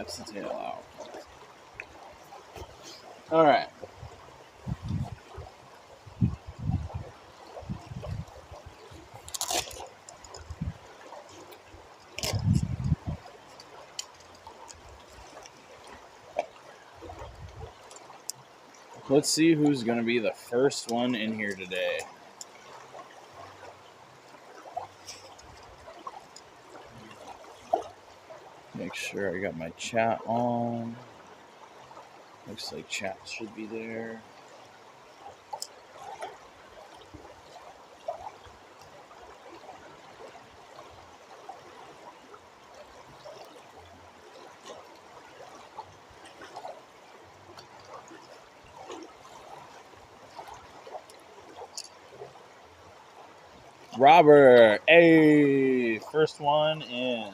sticks the tail out. All right. Let's see who's going to be the first one in here today. Make sure I got my chat on. Looks like chat should be there. Robert, hey, first one in.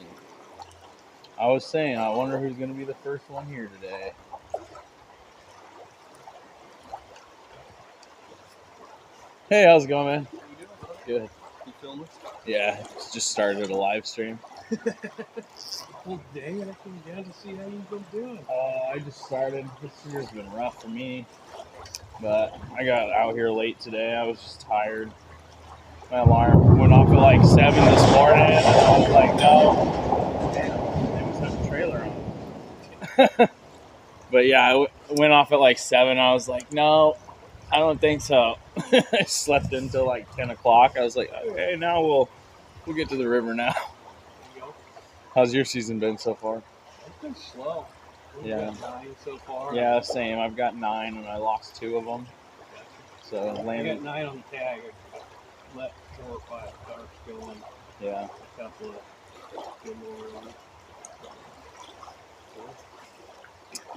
I was saying, I wonder who's going to be the first one here today. Hey, how's it going, man? How you doing, bro? Good. You filming? Yeah, just started a live stream. Well, dang it, I came down to see how you've been doing. I just started. This year's been rough for me, but I got out here late today. I was just tired. My alarm went off at like 7 this morning, and I was like, no. They must have a trailer on. But yeah, I went off at like 7. I was like, no, I don't think so. I slept until like 10 o'clock. I was like, okay, now we'll get to the river now. There you go. How's your season been so far? It's been slow. We've Yeah. got 9 so far. Yeah, same. I've got 9 and I lost 2 of them. So I landed. got 9 on the tag. I let 4 or 5 carps go in. Yeah. A couple of good more.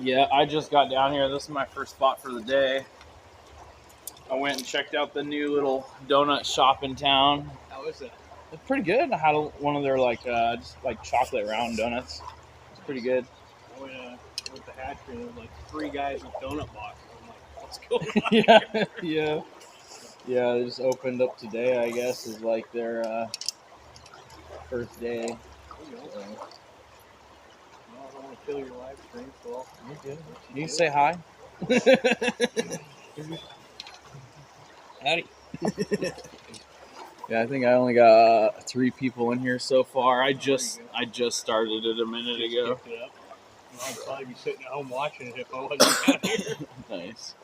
Yeah, I just got down here. This is my first spot for the day. I went and checked out the new little donut shop in town. How is it? It's pretty good. I had one of their just like chocolate round donuts. It's pretty good. I went to Hatchery and there was like 3 guys with donut boxes. I'm like, what's going on? Yeah. They just opened up today, I guess, is like their first day. There you go. So. Well, I don't want to kill your live stream, so You're good. You can say hi. Howdy. Yeah, I think I only got 3 people in here so far. I just started it a minute ago. It up. I'd probably be sitting at home watching it if I wasn't down here. Nice.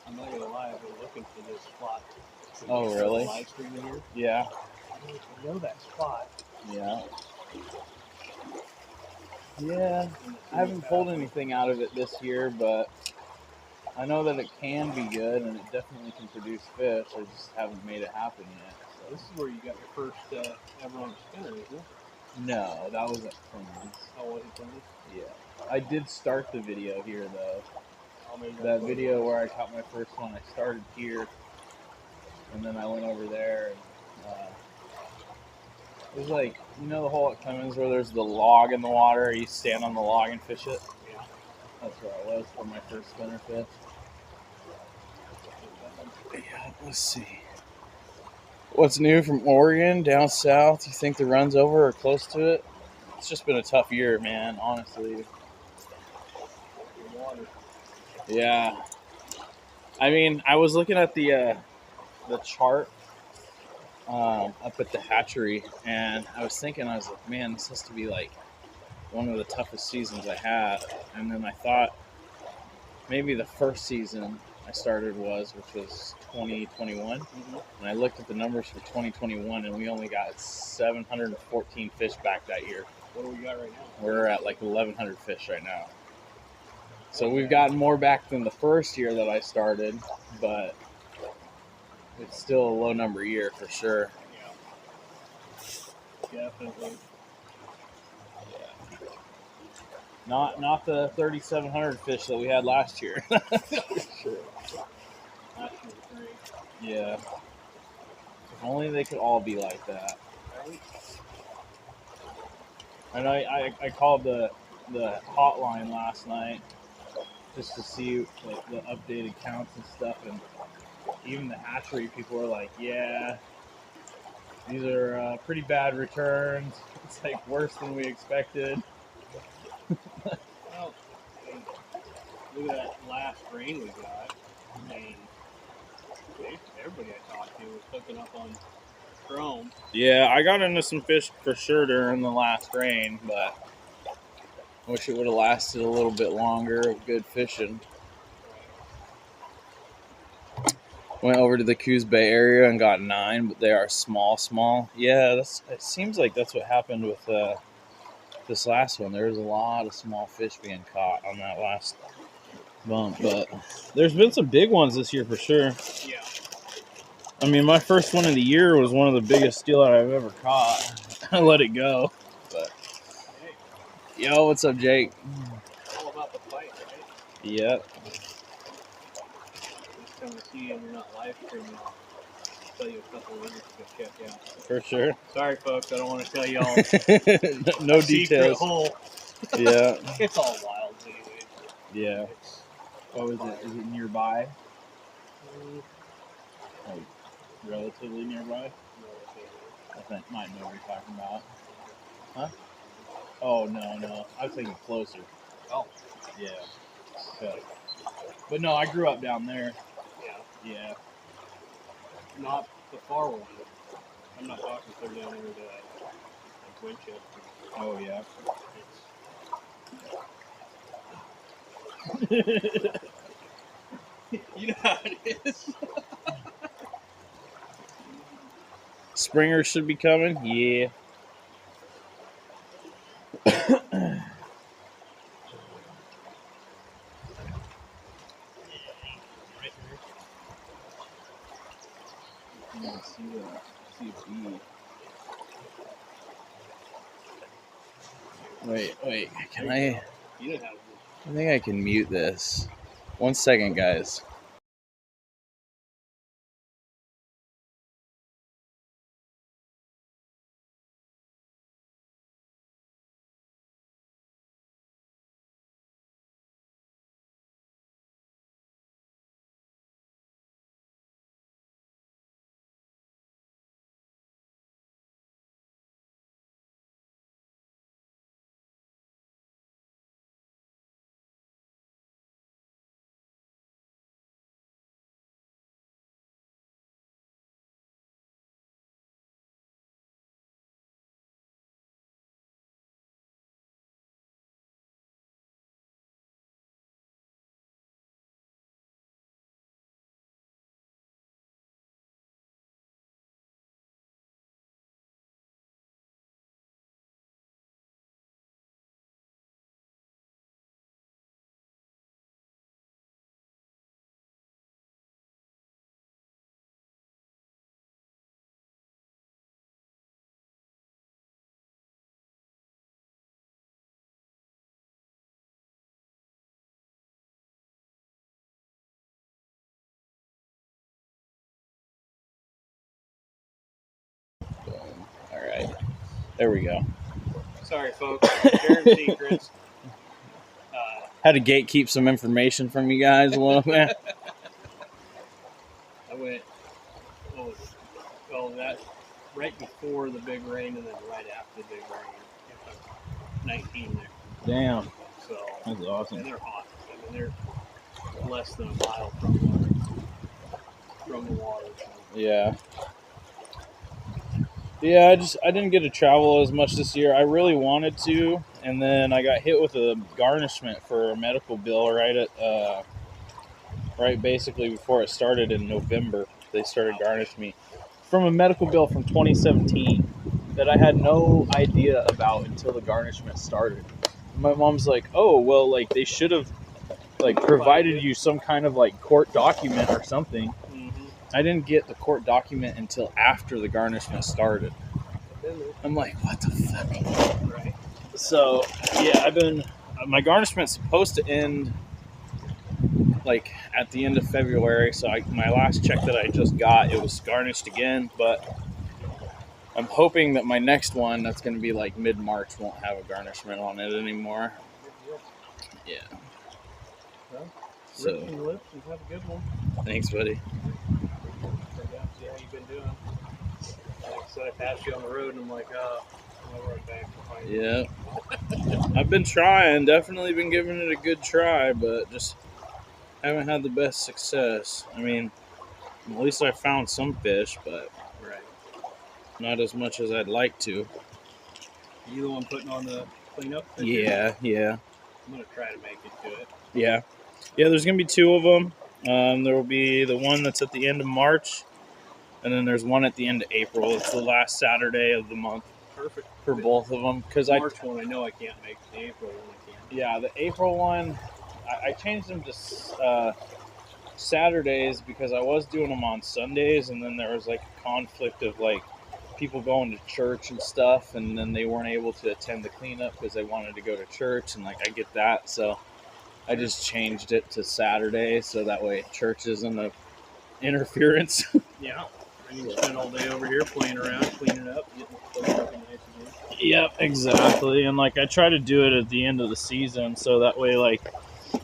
I'm not gonna lie, I've been looking for this spot. Oh, really? Live stream in here. Yeah. I know that spot. Yeah. Yeah. I haven't pulled anything out of it this year, but I know that it can be good and it definitely can produce fish. I just haven't made it happen yet. So. This is where you got your first ever on spinner, isn't it? No, that was at Cannabis. Oh, was it Cannabis? Yeah. I did start the video here, though. Oh, maybe That video where I caught my first one, I started here, and then I went over there. And, it was like, you know the hole at Clemens where there's the log in the water, you stand on the log and fish it? Yeah. That's where I was for my first spinner fish. Yeah, let's see. What's new from Oregon, down south? You think the run's over or close to it? It's just been a tough year, man, honestly. Yeah. I mean, I was looking at the chart up at the hatchery, and I was thinking, I was like, man, this has to be like one of the toughest seasons I had. And then I thought maybe the first season I started which was 2021. Mm-hmm. And I looked at the numbers for 2021, and we only got 714 fish back that year. What do we got right now? We're at like 1,100 fish right now. So we've gotten more back than the first year that I started, but it's still a low number year for sure. Yeah. Definitely. Yeah. Not the 3,700 fish that we had last year. For sure. Last year was great. Yeah. If only they could all be like that. Right? And I called the hotline last night just to see like the updated counts and stuff, and even the hatchery people were like, yeah, these are pretty bad returns. It's like worse than we expected. Look at that last rain we got. I mean, everybody I talked to was hooking up on Chrome. Yeah, I got into some fish for sure during the last rain, but I wish it would have lasted a little bit longer of good fishing. Went over to the Coos Bay area and got 9, but they are small. Yeah, it seems like that's what happened with this last one. There was a lot of small fish being caught on that last bump, but there's been some big ones this year for sure. Yeah. I mean, my first one of the year was one of the biggest steelhead I've ever caught. I let it go. But Hey, yo, what's up, Jake? it's all about the fight, right? Yep. Next time I see you and you're not live streaming, I'll tell you a couple of winners to go check out. For sure. Sorry, folks, I don't want to tell you all No secret details. hole. Yeah. It's all wild, anyways. Yeah. Oh, is it nearby? Like relatively nearby? I think might know what you're talking about. Huh? Oh no. I was thinking closer. Oh. Yeah. Okay. But no, I grew up down there. Yeah. Yeah. Not the far one. I'm not talking clear down there to like Winchester. Oh yeah. You know how it is. Springer should be coming. Yeah. See a bee. Wait. Can I? You know how it I think I can mute this. 1 second, guys. Boom. All right. There we go. Sorry, folks. Sharing secrets. Had to gatekeep some information from you guys a little bit. I went, that right before the big rain and then right after the big rain. 19 there. Damn. So That's awesome. And they're hot. I mean, they're less than a mile from the water. So. Yeah. Yeah, I didn't get to travel as much this year. I really wanted to, and then I got hit with a garnishment for a medical bill right basically before it started in November. They started garnishing me from a medical bill from 2017 that I had no idea about until the garnishment started. My mom's like, "Oh, well, like they should have like provided you some kind of like court document or something." Mm-hmm. I didn't get the court document until after the garnishment started. I'm like, what the fuck? Right. So, yeah, my garnishment's supposed to end like at the end of February. So my last check that I just got, it was garnished again, but I'm hoping that my next one, that's going to be like mid-March, won't have a garnishment on it anymore. Yeah. Well, so, lips and lips, and have a good one. Thanks, buddy. See how you've been doing. So I passed you on the road, and I'm like, I'm right back to find you. Yeah. I've been trying, definitely been giving it a good try, but just haven't had the best success. I mean, at least I found some fish, but Right. not as much as I'd like to. You the one putting on the cleanup? Yeah. I'm gonna try to make it to it. Yeah. There's gonna be 2 of them. There will be the one that's at the end of March, and then there's one at the end of April. It's the last Saturday of the month. Perfect for both of them. Because March one I know I can't make. The April one I can. Yeah, the April one, I changed them to Saturdays because I was doing them on Sundays, and then there was like a conflict of like people going to church and stuff, and then they weren't able to attend the cleanup because they wanted to go to church, and like I get that, so I just changed it to Saturday so that way church isn't a interference. Yeah. I can spend all day over here playing around, cleaning up, getting the place looking nice again. Yep, exactly. And like I try to do it at the end of the season so that way like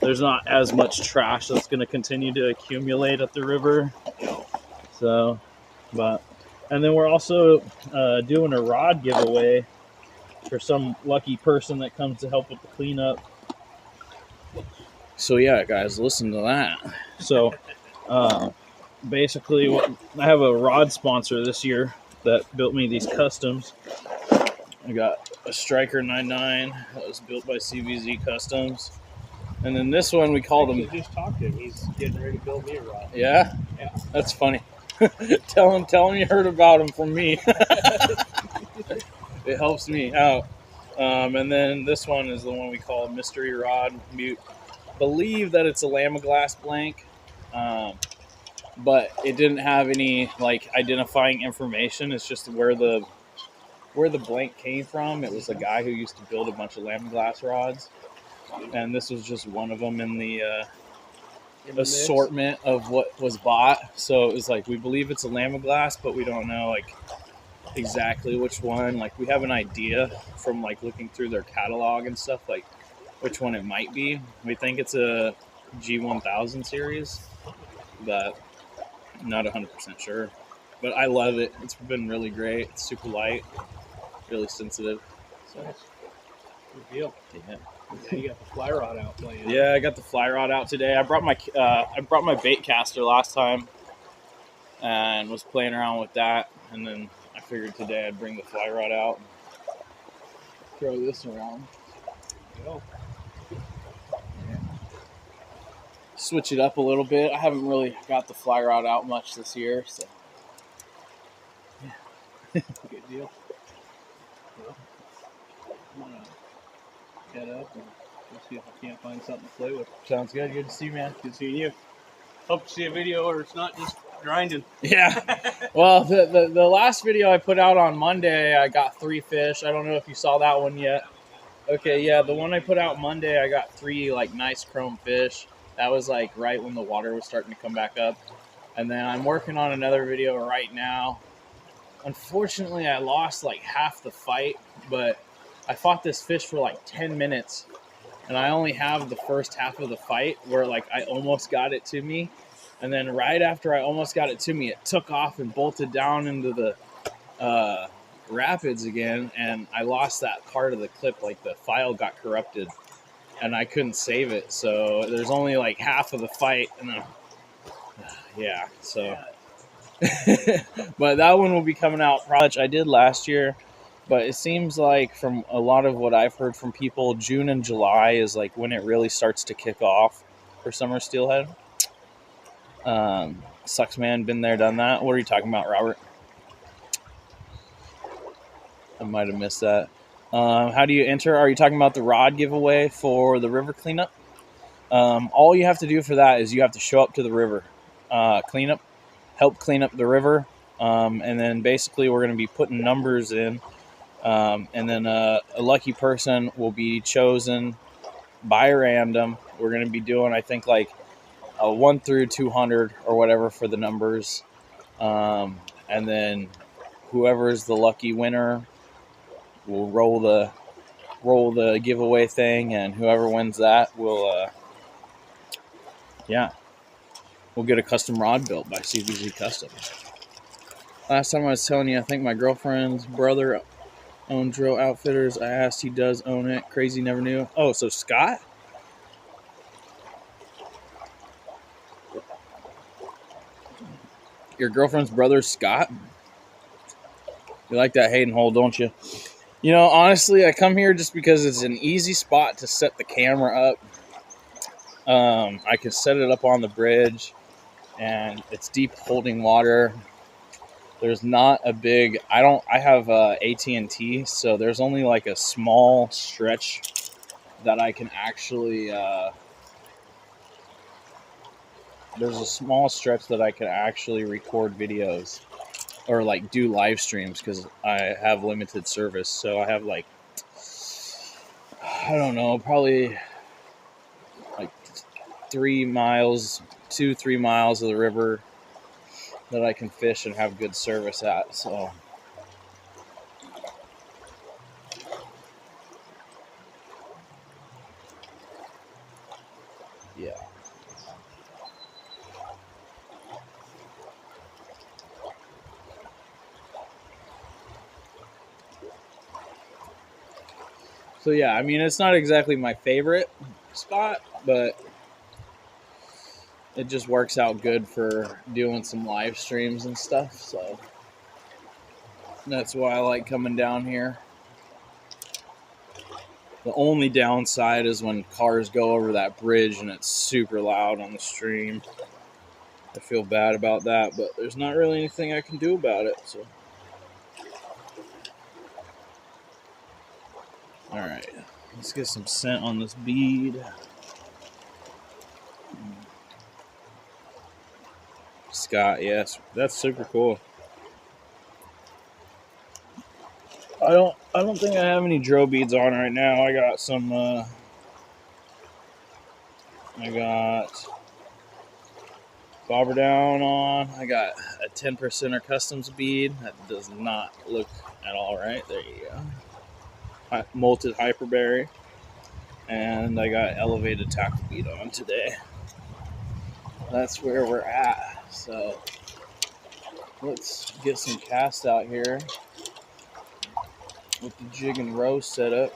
there's not as much trash that's going to continue to accumulate at the river. So, and then we're also doing a rod giveaway for some lucky person that comes to help with the cleanup. So yeah, guys, listen to that. So basically, I have a rod sponsor this year that built me these customs. I got a Striker 99 that was built by CVZ Customs. And then this one we called him. Just talked to him. He's getting ready to build me a rod. Yeah? That's funny. tell him you heard about him from me. It helps me out. And then this one is the one we call Mystery Rod. We believe that it's a Lamaglass blank. But it didn't have any like identifying information. It's just where the blank came from. It was a guy who used to build a bunch of Lamaglass rods. And this was just one of them in the assortment of what was bought. So it was like, we believe it's a Lamaglass, but we don't know like exactly which one. Like we have an idea from like looking through their catalog and stuff, like which one it might be. We think it's a G1000 series, but not 100% sure. But I love it. It's been really great. It's super light, really sensitive. So good deal. Yeah. You got the fly rod out playing. Yeah, I got the fly rod out today. I brought my bait caster last time and was playing around with that, and then I figured today I'd bring the fly rod out and throw this around. Go. Yeah. Switch it up a little bit. I haven't really got the fly rod out much this year, so yeah. Good deal. Well, I'm gonna head up and we'll see if I can't find something to play with. Sounds good. Good to see you, man. Good seeing you. Hope to see a video where it's not just grinding. Yeah. Well, the last video I put out on Monday, I got 3 fish. I don't know if you saw that one yet. Okay, yeah, the one I put out Monday, I got 3 like nice chrome fish. That was like right when the water was starting to come back up. And then I'm working on another video right now. Unfortunately, I lost like half the fight, but I fought this fish for like 10 minutes. And I only have the first half of the fight where like I almost got it to me. And then right after I almost got it to me, it took off and bolted down into the rapids again. And I lost that part of the clip, like the file got corrupted and I couldn't save it. So there's only like half of the fight. And yeah, so. But that one will be coming out probably. I did last year. But it seems like from a lot of what I've heard from people, June and July is like when it really starts to kick off for summer steelhead. Sucks, man. Been there, done that. What are you talking about, Robert? I might have missed that. How do you enter? Are you talking about the rod giveaway for the river cleanup? All you have to do for that is you have to show up to the river cleanup, help clean up the river, and then basically we're going to be putting numbers in. And then a lucky person will be chosen by random. We're going to be doing, I think, like a 1 through 200 or whatever for the numbers. And then whoever's the lucky winner will roll the giveaway thing, and whoever wins that will, we'll get a custom rod built by CVZ Customs. Last time I was telling you, I think my girlfriend's brother owned Drill Outfitters. I asked, he does own it. Crazy, never knew. Oh, so Scott? Your girlfriend's brother, Scott? You like that Hayden hole, don't you? You know, honestly, I come here just because it's an easy spot to set the camera up. I can set it up on the bridge, and it's deep holding water. There's not a big. I have AT&T, so there's only like a small stretch that I can actually. There's a small stretch that I can actually record videos or like do live streams because I have limited service. So I have like, I don't know, probably like 3 miles of the river that I can fish and have good service at. So yeah. So yeah, I mean, it's not exactly my favorite spot, but it just works out good for doing some live streams and stuff. So that's why I like coming down here. The only downside is when cars go over that bridge and it's super loud on the stream. I feel bad about that, but there's not really anything I can do about it. So, all right, let's get some scent on this bead. Scott, yes, that's super cool. I don't think I have any dro beads on right now. I got some. I got bobber down on. I got a 10%er customs bead. That does not look at all right. There you go. Molted hyperberry. And I got elevated tackle bead on today. That's where we're at. So let's get some cast out here with the jig and row setup.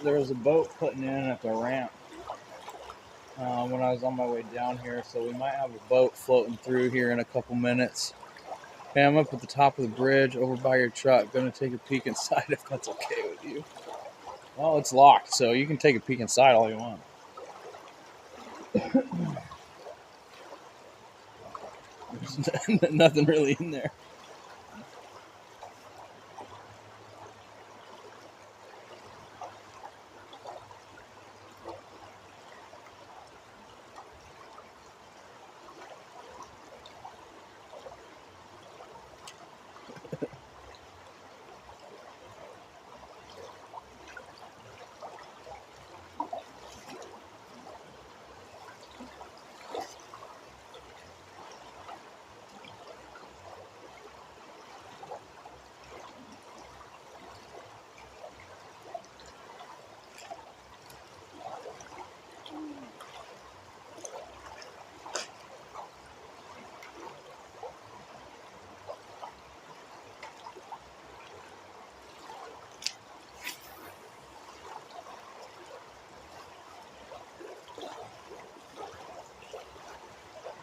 There was a boat putting in at the ramp when I was on my way down here, so we might have a boat floating through here in a couple minutes. Hey, I'm up at the top of the bridge over by your truck. Gonna take a peek inside if that's okay with you. Well, it's locked, so you can take a peek inside all you want. There's nothing really in there.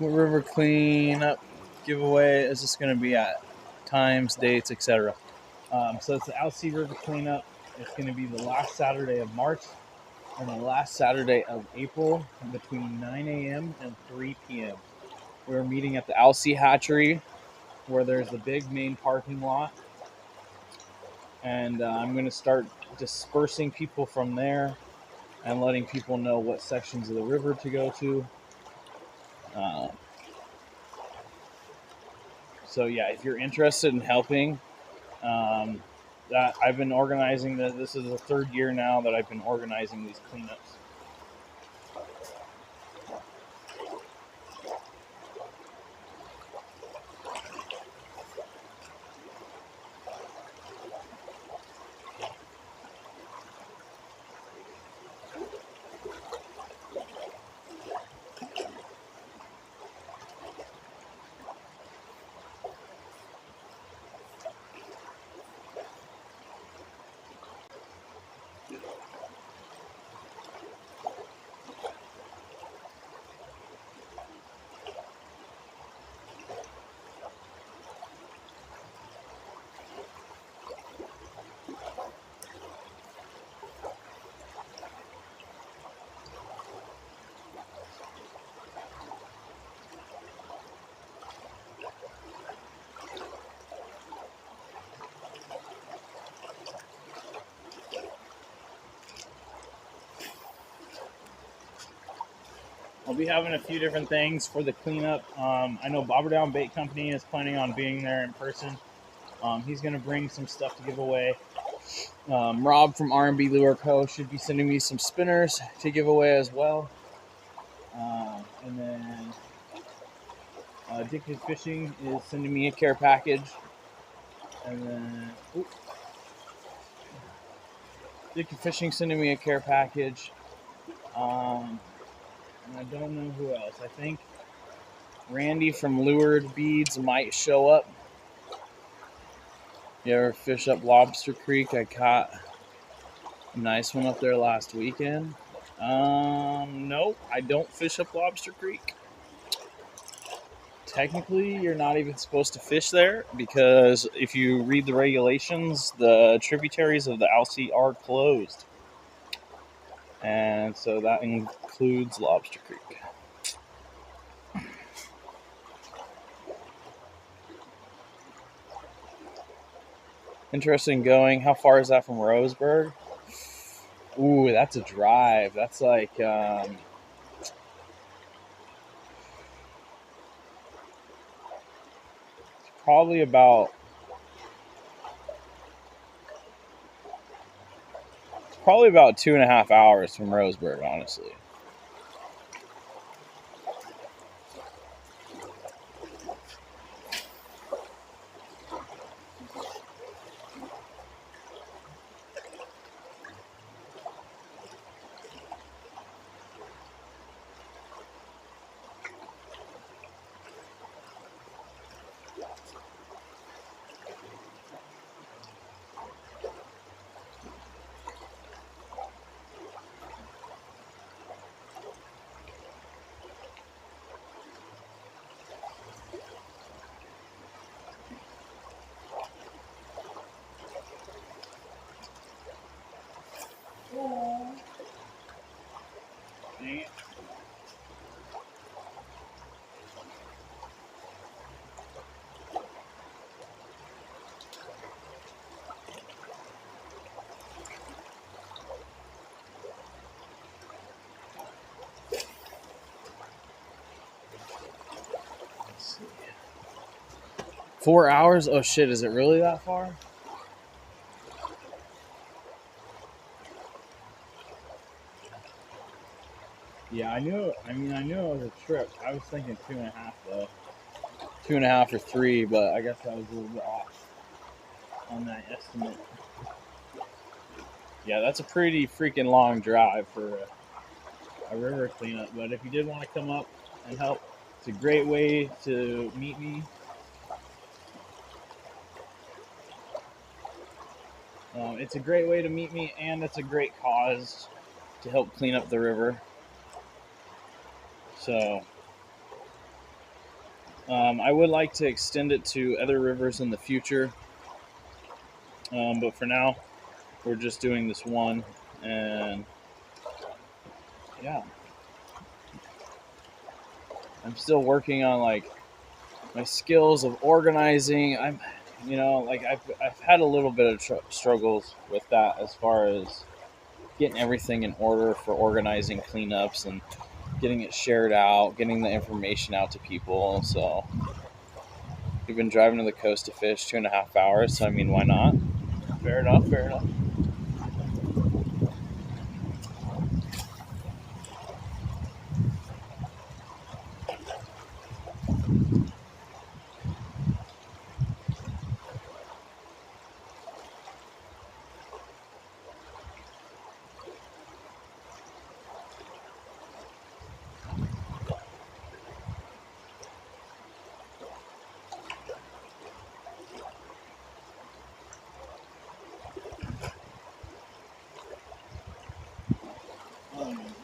river cleanup giveaway is this going to be at? Times, dates, etc. So it's the LC River cleanup. It's going to be the last Saturday of March and the last Saturday of April between 9 a.m. and 3 p.m. We're meeting at the LC hatchery where there's the big main parking lot. And I'm going to start dispersing people from there and letting people know what sections of the river to go to. So yeah, if you're interested in helping, that I've been organizing this. This is the third year now that I've been organizing these cleanups. I'll be having a few different things for the cleanup. I know Bobber Down Bait Company is planning on being there in person. He's going to bring some stuff to give away. Rob from R&B Lure Co. should be sending me some spinners to give away as well. And then Addicted Fishing is sending me a care package. And then Addicted Fishing sending me a care package. And I don't know who else. I think Randy from Lured Beads might show up. You ever fish up Lobster Creek? I caught a nice one up there last weekend. Nope, I don't fish up Lobster Creek. Technically, you're not even supposed to fish there because if you read the regulations, the tributaries of the Alsea are closed. And so that includes Lobster Creek. Interesting going. How far is that from Roseburg? Ooh, that's a drive. That's like probably about 2.5 hours from Roseburg, honestly. Dang it. Let's see. 4 hours? Oh shit, is it really that far? Yeah, I knew it was a trip. I was thinking 2.5 though. 2.5 or 3, but I guess I was a little bit off on that estimate. Yeah, that's a pretty freaking long drive for a river cleanup. But if you did want to come up and help, it's a great way to meet me. It's a great way to meet me, and it's a great cause to help clean up the river. So, I would like to extend it to other rivers in the future, but for now, we're just doing this one, and yeah, I'm still working on like my skills of organizing. I've had a little bit of struggles with that as far as getting everything in order for organizing cleanups and getting it shared out, getting the information out to people. So we've been driving to the coast to fish 2.5 hours. So I mean, why not? Fair enough. Fair enough.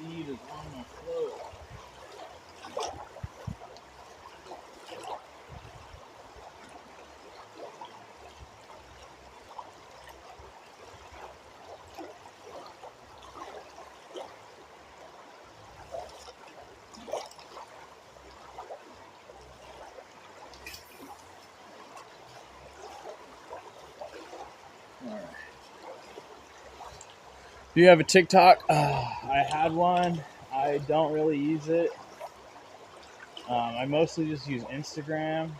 Indeed is on my float. All right. Do you have a TikTok? I had one. I don't really use it. I mostly just use Instagram.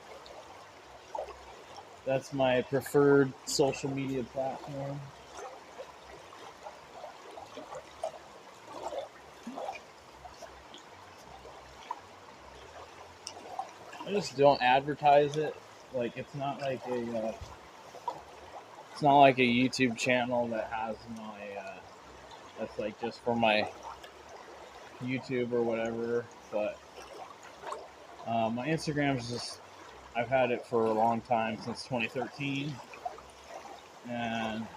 That's my preferred social media platform. I just don't advertise it. Like it's not like a YouTube channel that has my that's like just for my YouTube or whatever. But my Instagram's just I've had it for a long time, since 2013, and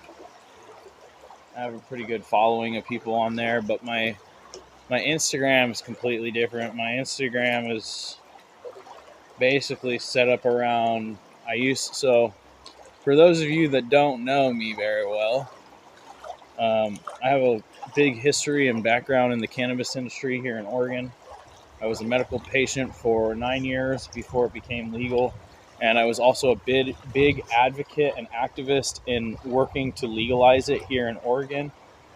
I have a pretty good following of people on there. But my Instagram is completely different. My Instagram is basically set up around so for those of you that don't know me very well, I have a big history and background in the cannabis industry here in Oregon. I was a medical patient for 9 years before it became legal, and I was also a big advocate and activist in working to legalize it here in Oregon.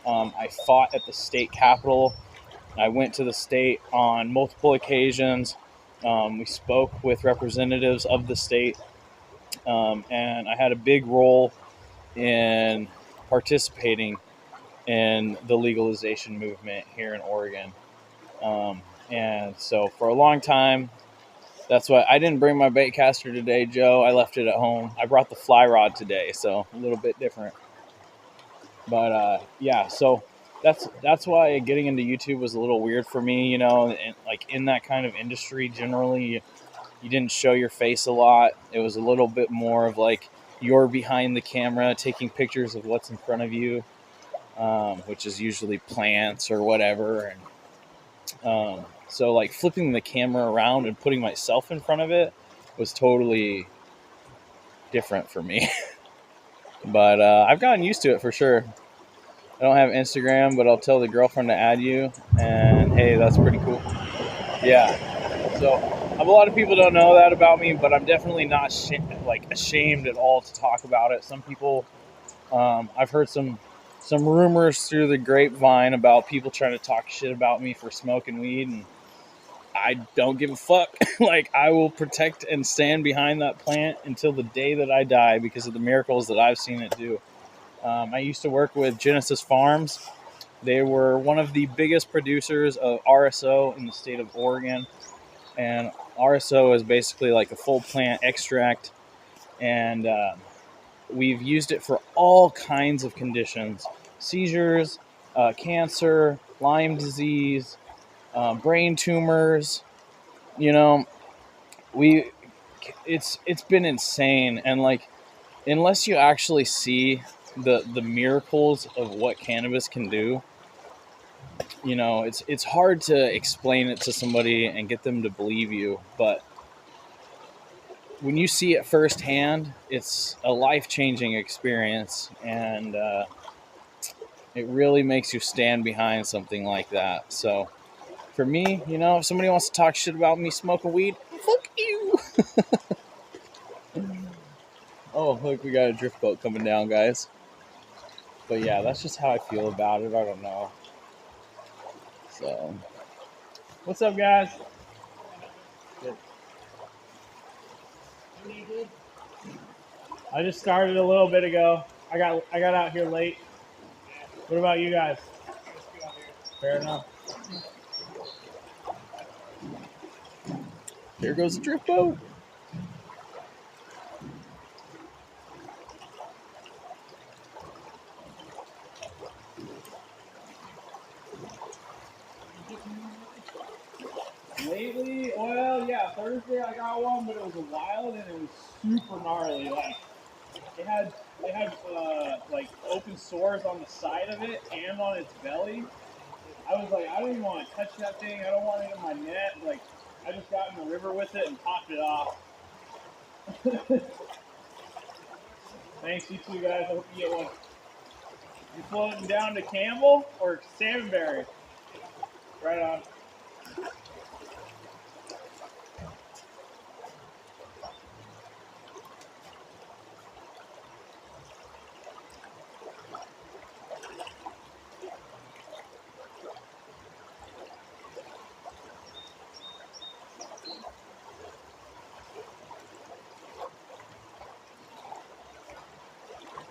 I fought at the state capitol. I went to the state on multiple occasions. We spoke with representatives of the state, and I had a big role in participating in the legalization movement here in Oregon. And so for a long time, that's why I didn't bring my bait caster today, Joe. I left it at home. I brought the fly rod today, so a little bit different. But yeah, so that's why getting into YouTube was a little weird for me, and like in that kind of industry generally, you didn't show your face a lot. It was a little bit more of like you're behind the camera taking pictures of what's in front of you, which is usually plants or whatever. And so like flipping the camera around and putting myself in front of it was totally different for me. But I've gotten used to it for sure. I don't have Instagram, but I'll tell the girlfriend to add you. And hey, that's pretty cool. Yeah. So a lot of people don't know that about me, but I'm definitely not ashamed at all to talk about it. Some people, I've heard some rumors through the grapevine about people trying to talk shit about me for smoking weed, and I don't give a fuck. Like, I will protect and stand behind that plant until the day that I die because of the miracles that I've seen it do. I used to work with Genesis Farms. They were one of the biggest producers of RSO in the state of Oregon. And RSO is basically like a full plant extract. And we've used it for all kinds of conditions: seizures, cancer, Lyme disease, brain tumors. You know, it's been insane. And like, unless you actually see the miracles of what cannabis can do, it's hard to explain it to somebody and get them to believe you. But when you see it firsthand, it's a life-changing experience, and it really makes you stand behind something like that. So for me, if somebody wants to talk shit about me smoking weed, fuck you. Oh, look, we got a drift boat coming down, guys. But yeah, that's just how I feel about it. I don't know. So, what's up, guys? Good. I just started a little bit ago. I got out here late. What about you guys? Fair enough. Here goes the drift boat. Lately, well, yeah, Thursday I got one, but it was a wild and it was super gnarly. Like it had like open sores on the side of it and on its belly. I was like, I don't even want to touch that thing. I don't want it in my net. Like, I just got in the river with it and popped it off. Thanks, you two guys. I hope you get one. You floating down to Campbell or Salmonberry? Right on.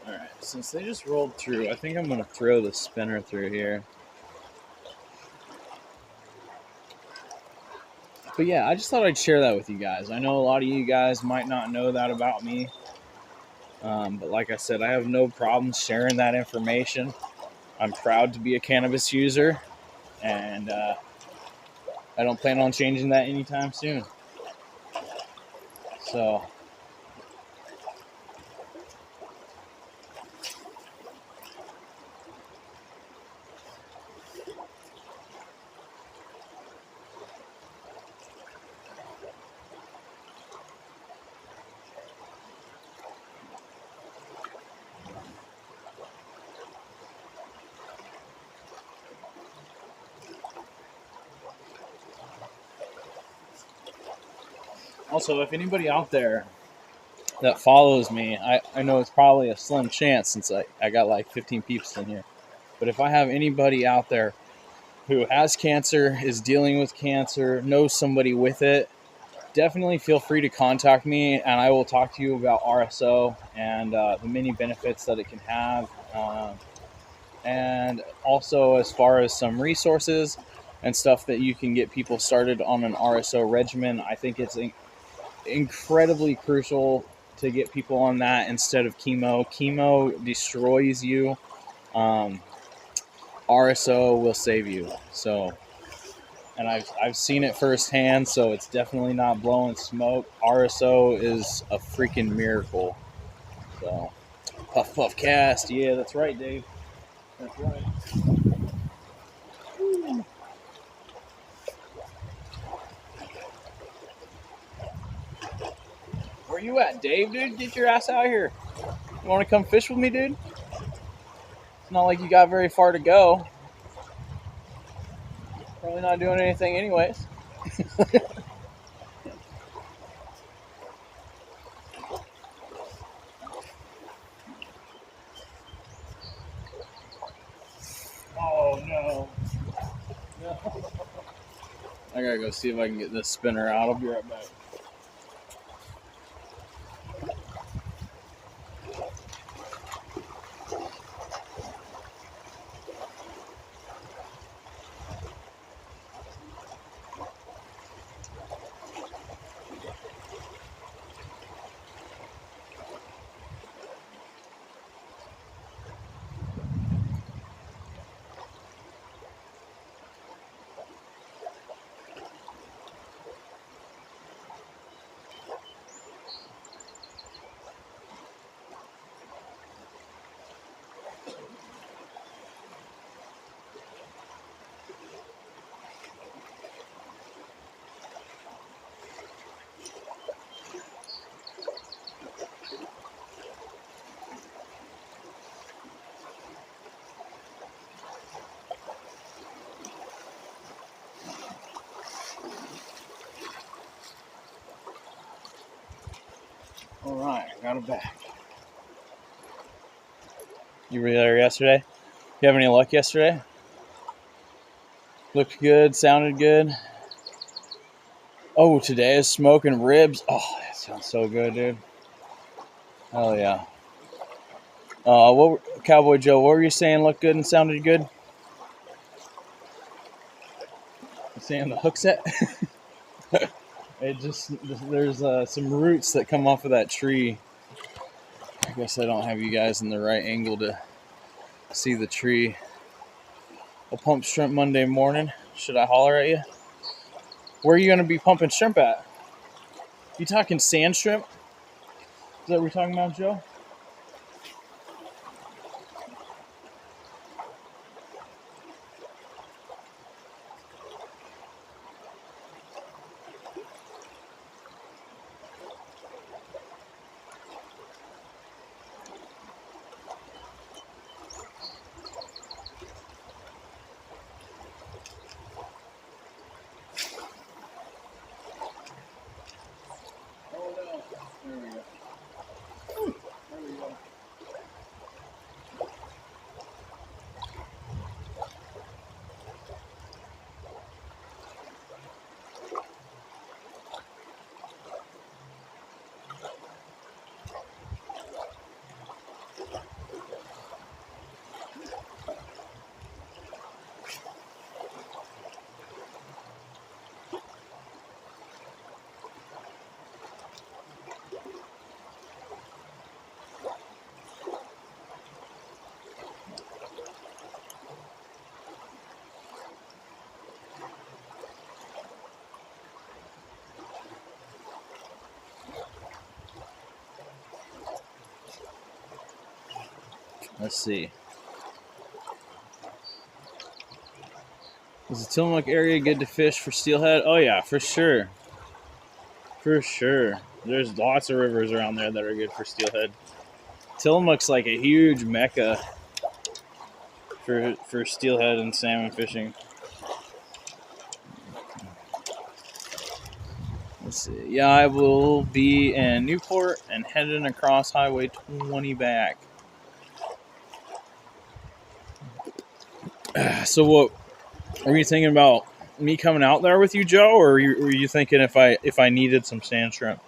Alright, since they just rolled through, I think I'm going to throw the spinner through here. But yeah, I just thought I'd share that with you guys. I know a lot of you guys might not know that about me. But like I said, I have no problem sharing that information. I'm proud to be a cannabis user, and I don't plan on changing that anytime soon. So, also, if anybody out there that follows me, I know it's probably a slim chance since I got like 15 peeps in here. But if I have anybody out there who has cancer, is dealing with cancer, knows somebody with it, definitely feel free to contact me, and I will talk to you about RSO and the many benefits that it can have. And also, as far as some resources and stuff that you can get people started on an RSO regimen, I think it's incredibly crucial to get people on that instead of chemo. Chemo destroys you. RSO will save you. So, and I've seen it firsthand, so it's definitely not blowing smoke. RSO is a freaking miracle. So, puff puff cast, yeah, that's right, Dave. That's right. Where you at, Dave, dude? Get your ass out here. You want to come fish with me, dude? It's not like you got very far to go. Probably not doing anything anyways. Oh, no. No. I gotta go see if I can get this spinner out. I'll be right back. All right, I got it back. You were there yesterday? You have any luck yesterday? Looked good, sounded good. Oh, today is smoking ribs. Oh, that sounds so good, dude. Hell yeah. Cowboy Joe, what were you saying looked good and sounded good? You saying the hook set? It just, there's some roots that come off of that tree. I guess I don't have you guys in the right angle to see the tree. I'll pump shrimp Monday morning. Should I holler at you? Where are you going to be pumping shrimp at? You talking sand shrimp? Is that what we're talking about, Joe? Oh no. There we go. There we go. Let's see. Is the Tillamook area good to fish for steelhead? Oh yeah, for sure. For sure. There's lots of rivers around there that are good for steelhead. Tillamook's like a huge mecca for steelhead and salmon fishing. Let's see. Yeah, I will be in Newport and heading across Highway 20 back. So what are you thinking about? Me coming out there with you, Joe, or were you thinking if I needed some sand shrimp?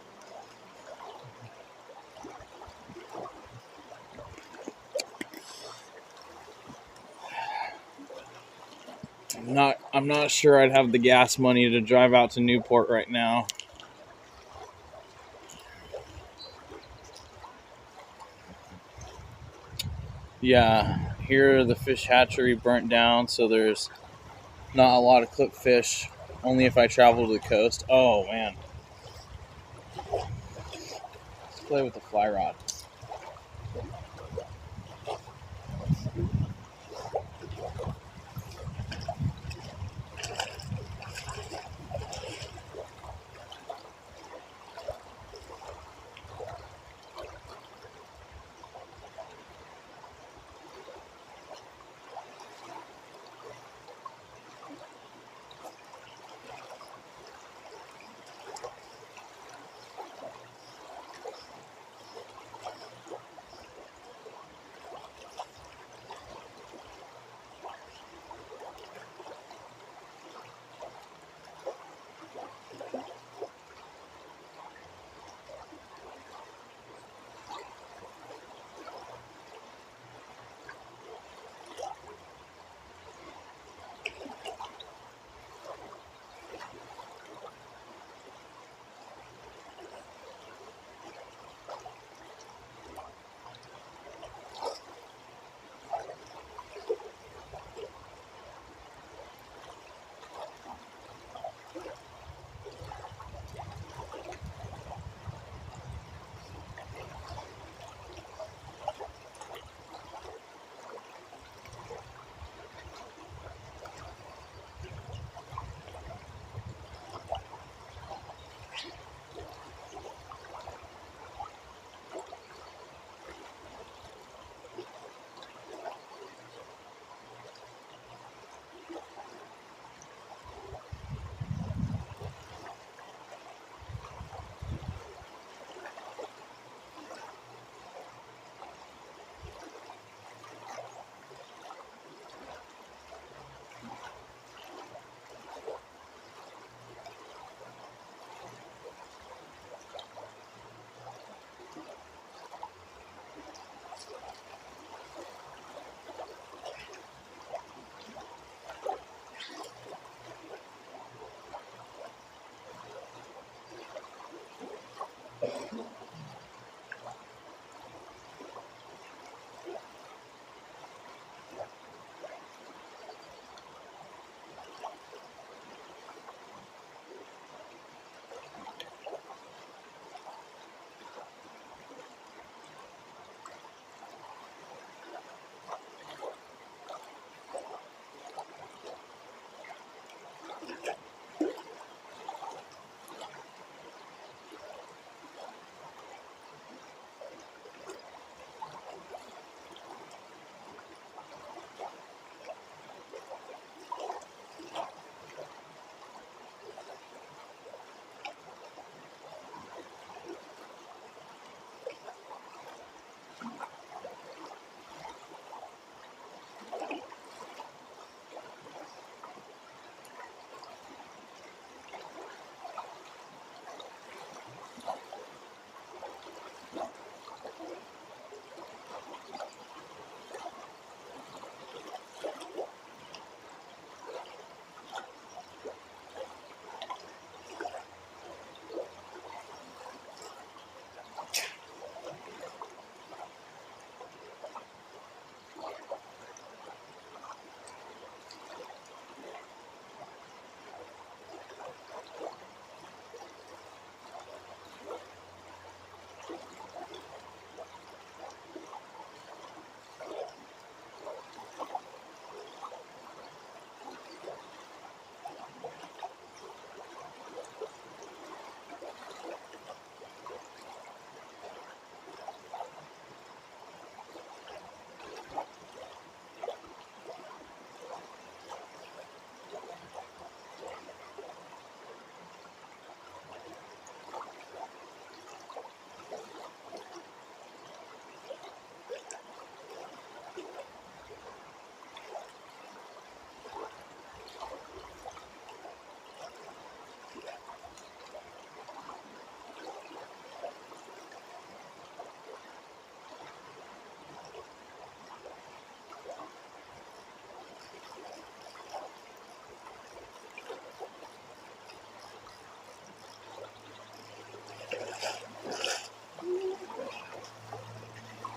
I'm not sure I'd have the gas money to drive out to Newport right now. Yeah, here the fish hatchery burnt down, so there's not a lot of clip fish. Only if I travel to the coast. Oh man, let's play with the fly rod.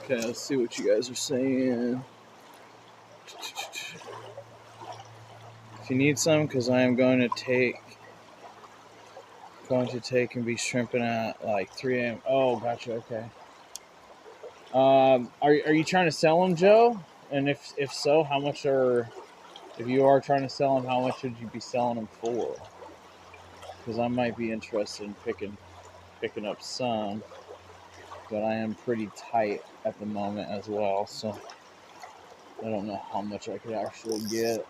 Okay, let's see what you guys are saying. If you need some, because I am going to take and be shrimping at like 3 a.m. Oh, gotcha. Okay. Are you trying to sell them, Joe? And if so, how much are? If you are trying to sell them, how much would you be selling them for? Because I might be interested in picking up some, but I am pretty tight at the moment as well, so I don't know how much I could actually get.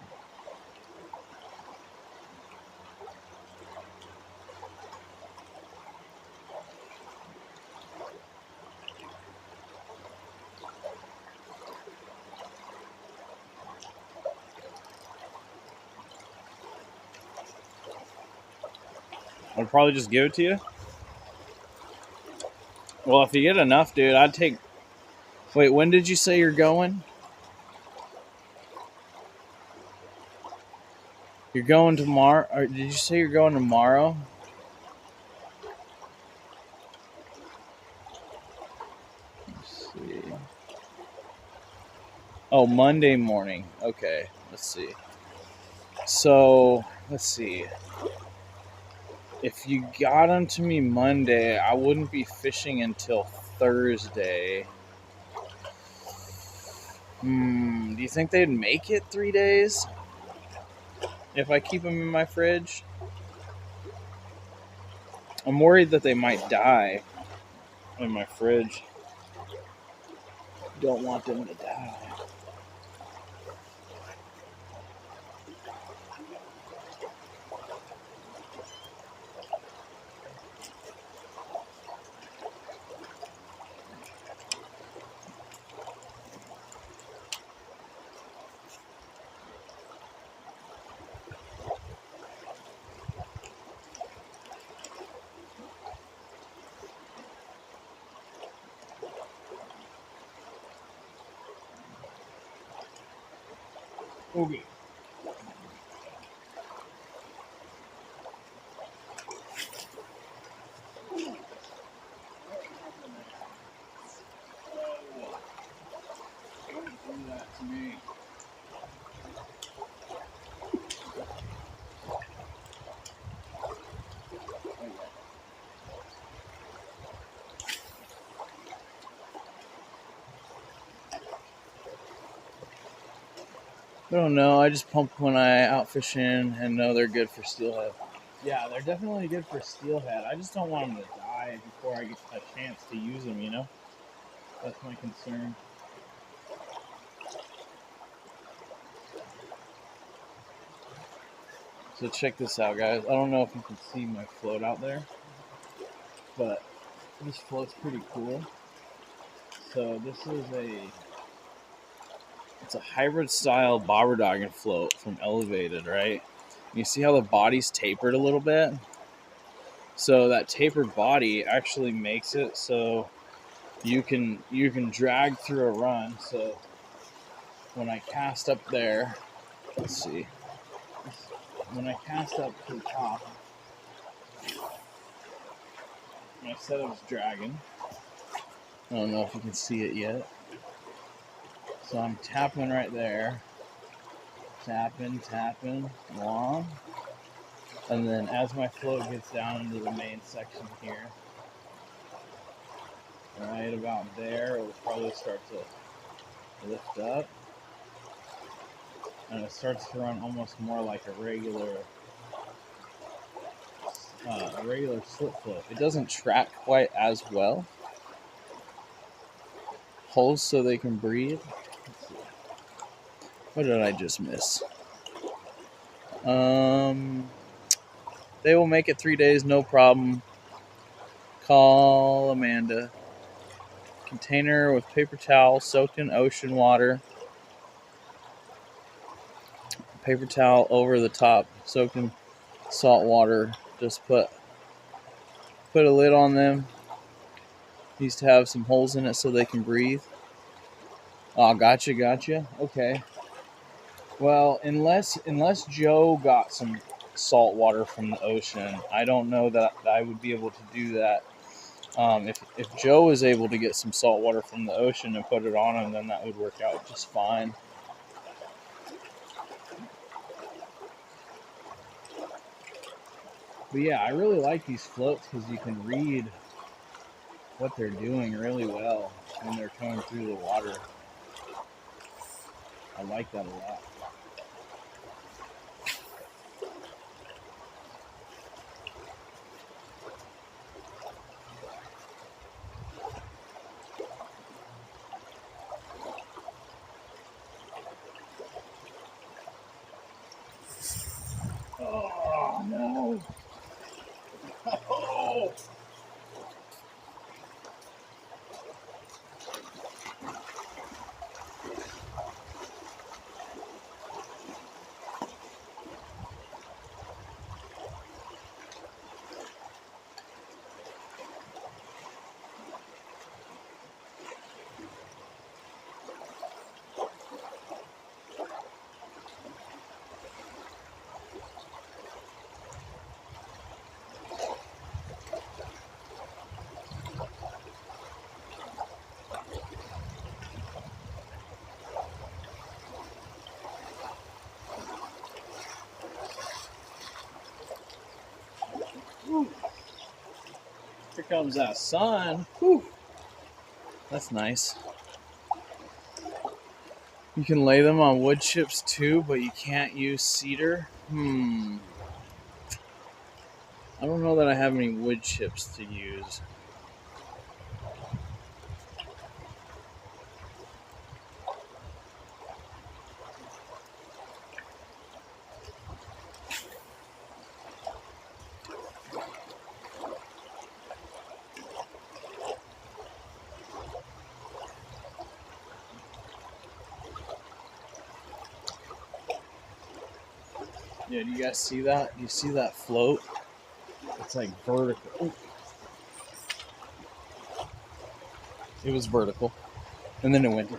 I'd probably just give it to you. Well, if you get enough, dude, I'd take. Wait, when did you say you're going? You're going tomorrow? Or did you say you're going tomorrow? Let's see. Oh, Monday morning. Okay, let's see. So, let's see. If you got them to me Monday, I wouldn't be fishing until Thursday. Do you think they'd make it 3 days? If I keep them in my fridge? I'm worried that they might die in my fridge. Don't want them to die. Okay. Don't do that to me. I don't know. I just pump when I out fishing and know they're good for steelhead. Yeah, they're definitely good for steelhead. I just don't want them to die before I get a chance to use them, you know? That's my concern. So check this out, guys. I don't know if you can see my float out there, but this float's pretty cool. So this is it's a hybrid style bobber dogging float from Elevated, right? You see how the body's tapered a little bit? So that tapered body actually makes it so you can drag through a run. So when I cast up there, let's see. When I cast up to the top, I said it was dragging. I don't know if you can see it yet. So I'm tapping right there. Tapping along. And then as my float gets down into the main section here, right about there, it will probably start to lift up. And it starts to run almost more like a regular slip float. It doesn't track quite as well. Holes so they can breathe. What did I just miss? They will make it 3 days, no problem. Call Amanda. Container with paper towel soaked in ocean water. Paper towel over the top, soaked in salt water. Just put a lid on them. Needs to have some holes in it so they can breathe. Oh, gotcha. Okay. Well, unless Joe got some salt water from the ocean, I don't know that I would be able to do that. If Joe was able to get some salt water from the ocean and put it on him, then that would work out just fine. But yeah, I really like these floats because you can read what they're doing really well when they're coming through the water. I like that a lot. Oh, no. Oh. Whew. Here comes that sun. Whew. That's nice. You can lay them on wood chips too, but you can't use cedar. I don't know that I have any wood chips to use. Yeah, do you guys see that? Do you see that float? It's like vertical. Ooh. It was vertical, and then it went.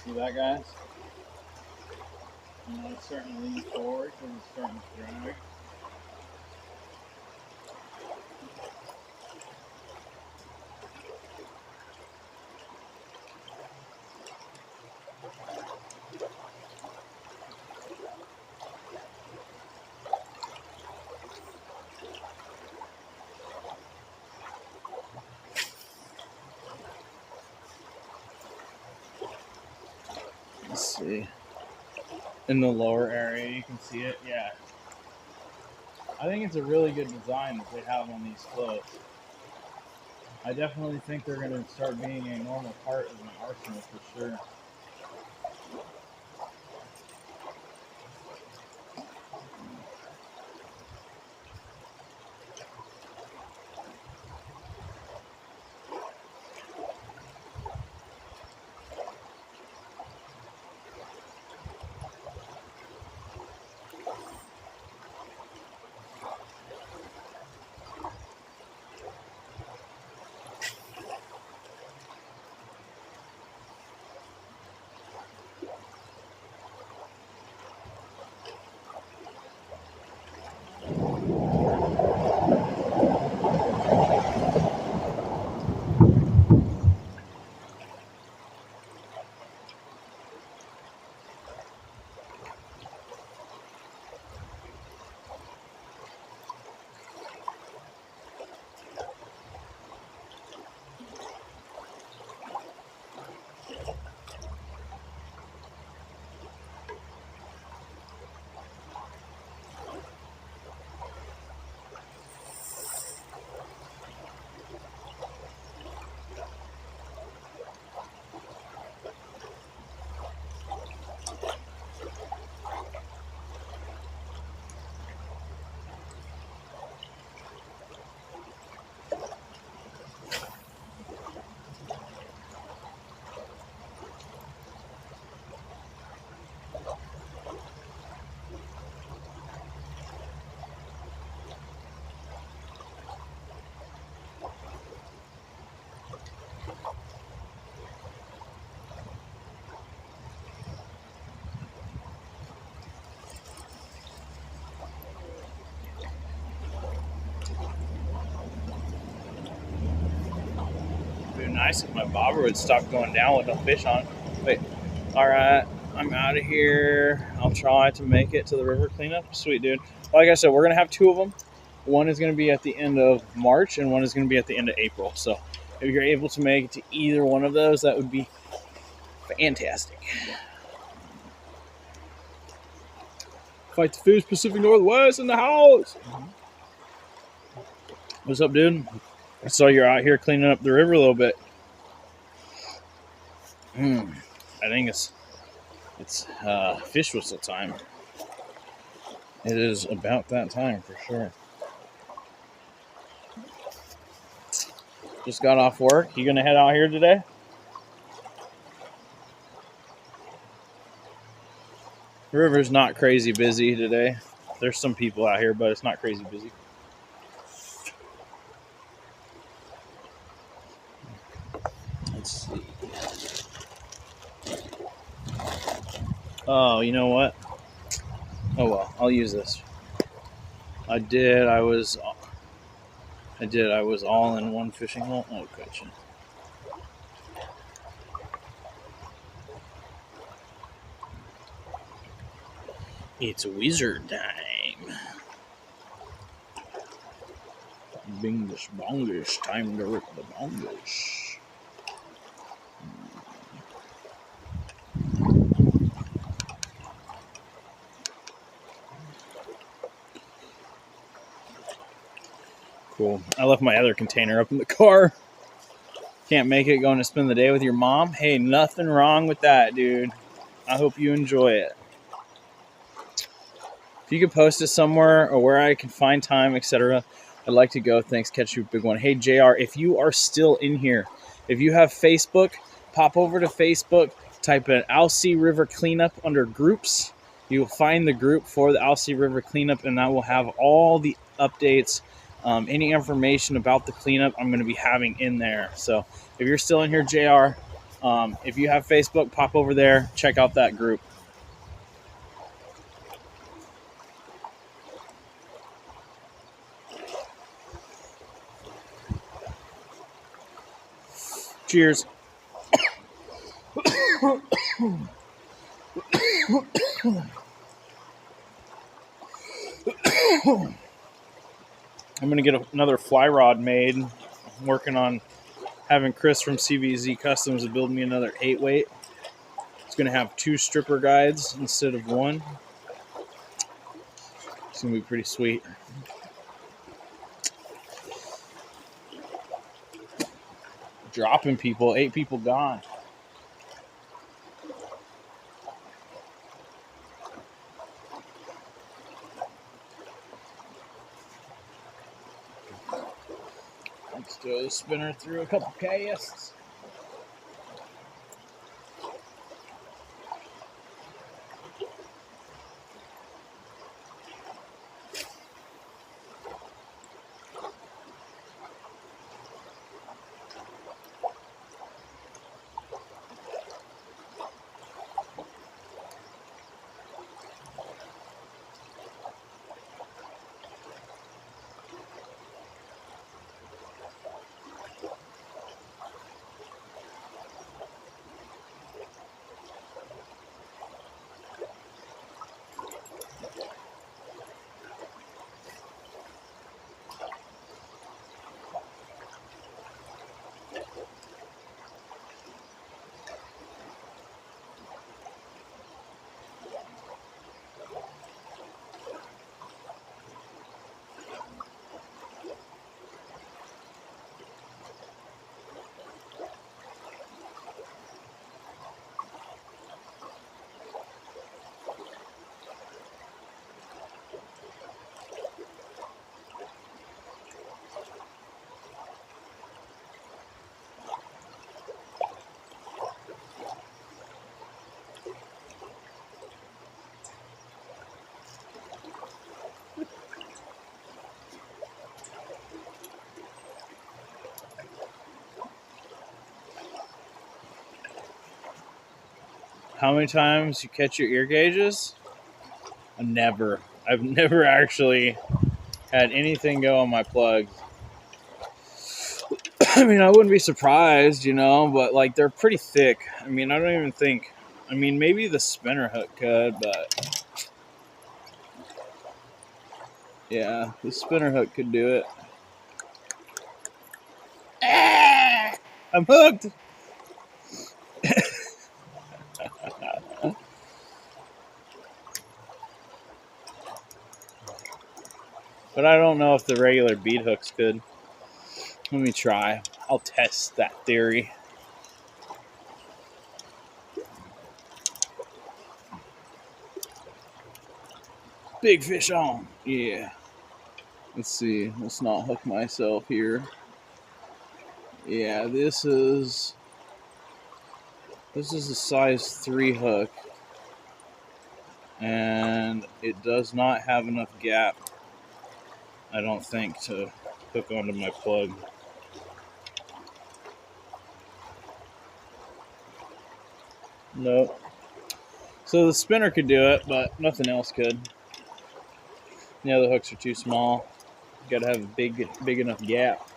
See that, guys? You know, it's starting to lean forward because it's starting to drag. Let's see. In the lower area, you can see it. Yeah. I think it's a really good design that they have on these floats. I definitely think they're going to start being a normal part of my arsenal for sure. nice if my bobber would stop going down with no fish on. Wait, all right, I'm out of here. I'll try to make it to the river cleanup. Sweet, dude. Like I said, we're going to have 2 of them. One is going to be at the end of March, and one is going to be at the end of April. So if you're able to make it to either one of those, that would be fantastic. Fight the Foods Pacific Northwest in the house. What's up, dude? I saw you're out here cleaning up the river a little bit. I think it's fish whistle time. It is about that time for sure. Just got off work. You gonna head out here today? The river's not crazy busy today. There's some people out here, but it's not crazy busy. Let's see. Oh, you know what? Oh well, I'll use this. I was all in one fishing hole. Oh, gotcha. It's wizard time. Bingish bongish, time to rip the bongish. Cool. I left my other container up in the car. Can't make it going to spend the day with your mom? Hey, nothing wrong with that, dude. I hope you enjoy it. If you could post it somewhere or where I can find time, etc., I'd like to go. Thanks. Catch you, big one. Hey, JR, if you are still in here, if you have Facebook, pop over to Facebook, type in Alsea River Cleanup under groups. You'll find the group for the Alsea River Cleanup, and that will have all the updates. Any information about the cleanup I'm going to be having in there. So if you're still in here, JR, if you have Facebook, pop over there, check out that group. Cheers. I'm going to get another fly rod made. I'm working on having Chris from CVZ Customs build me another 8-weight. It's going to have 2 stripper guides instead of 1. It's going to be pretty sweet. Dropping people, 8 people gone. Let's throw the spinner through a couple casts. How many times you catch your ear gauges? Never. I've never actually had anything go on my plugs. I mean, I wouldn't be surprised, but like they're pretty thick. I mean, I don't even think. I mean, maybe the spinner hook could, but yeah, the spinner hook could do it. Ah, I'm hooked. But I don't know if the regular bead hooks could. Let me try. I'll test that theory. Big fish on. Yeah. Let's see. Let's not hook myself here. Yeah, this is a size 3 hook. And it does not have enough gap, I don't think, to hook onto my plug. Nope. So the spinner could do it, but nothing else could. Yeah, the hooks are too small. You gotta have a big enough gap.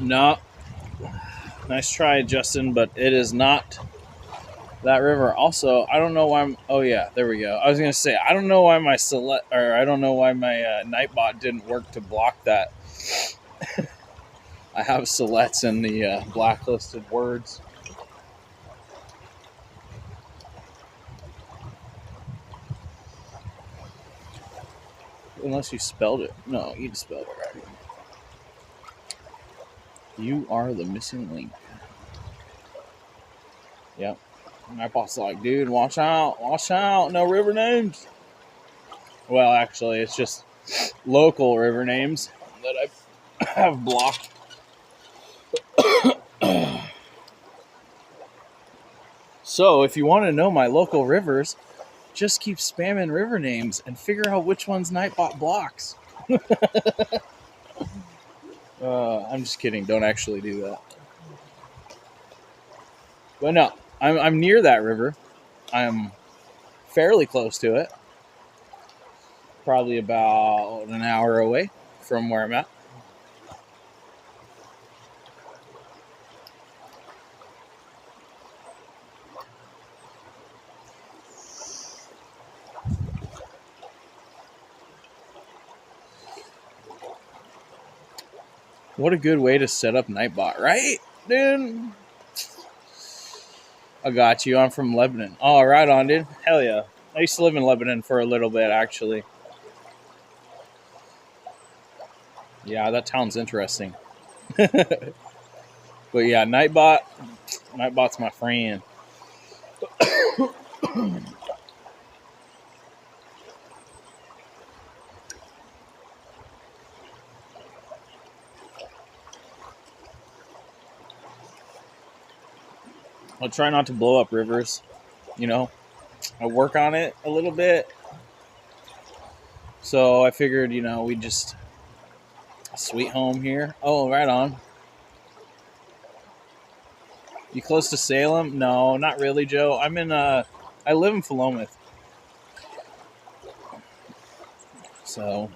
No. Nice try, Justin, but it is not that river. Also, I don't know why I'm. Oh yeah, there we go. I was gonna say I don't know why my Nightbot didn't work to block that. I have selects in the blacklisted words. Unless you spelled it. No, you spelled it right. You are the missing link. Yep. My boss like, dude, watch out, no river names. Well, actually, it's just local river names that I have blocked. So, if you want to know my local rivers, just keep spamming river names and figure out which ones Nightbot blocks. I'm just kidding. Don't actually do that. But no, I'm near that river. I'm fairly close to it. Probably about an hour away from where I'm at. What a good way to set up Nightbot, right, dude? I got you. I'm from Lebanon. Oh, right on, dude. Hell yeah. I used to live in Lebanon for a little bit, actually. Yeah, that town's interesting. But yeah, Nightbot's my friend. I'll try not to blow up rivers. I work on it a little bit. So I figured, we just sweet home here. Oh, right on. You close to Salem? No, not really, Joe. I live in Philomath. So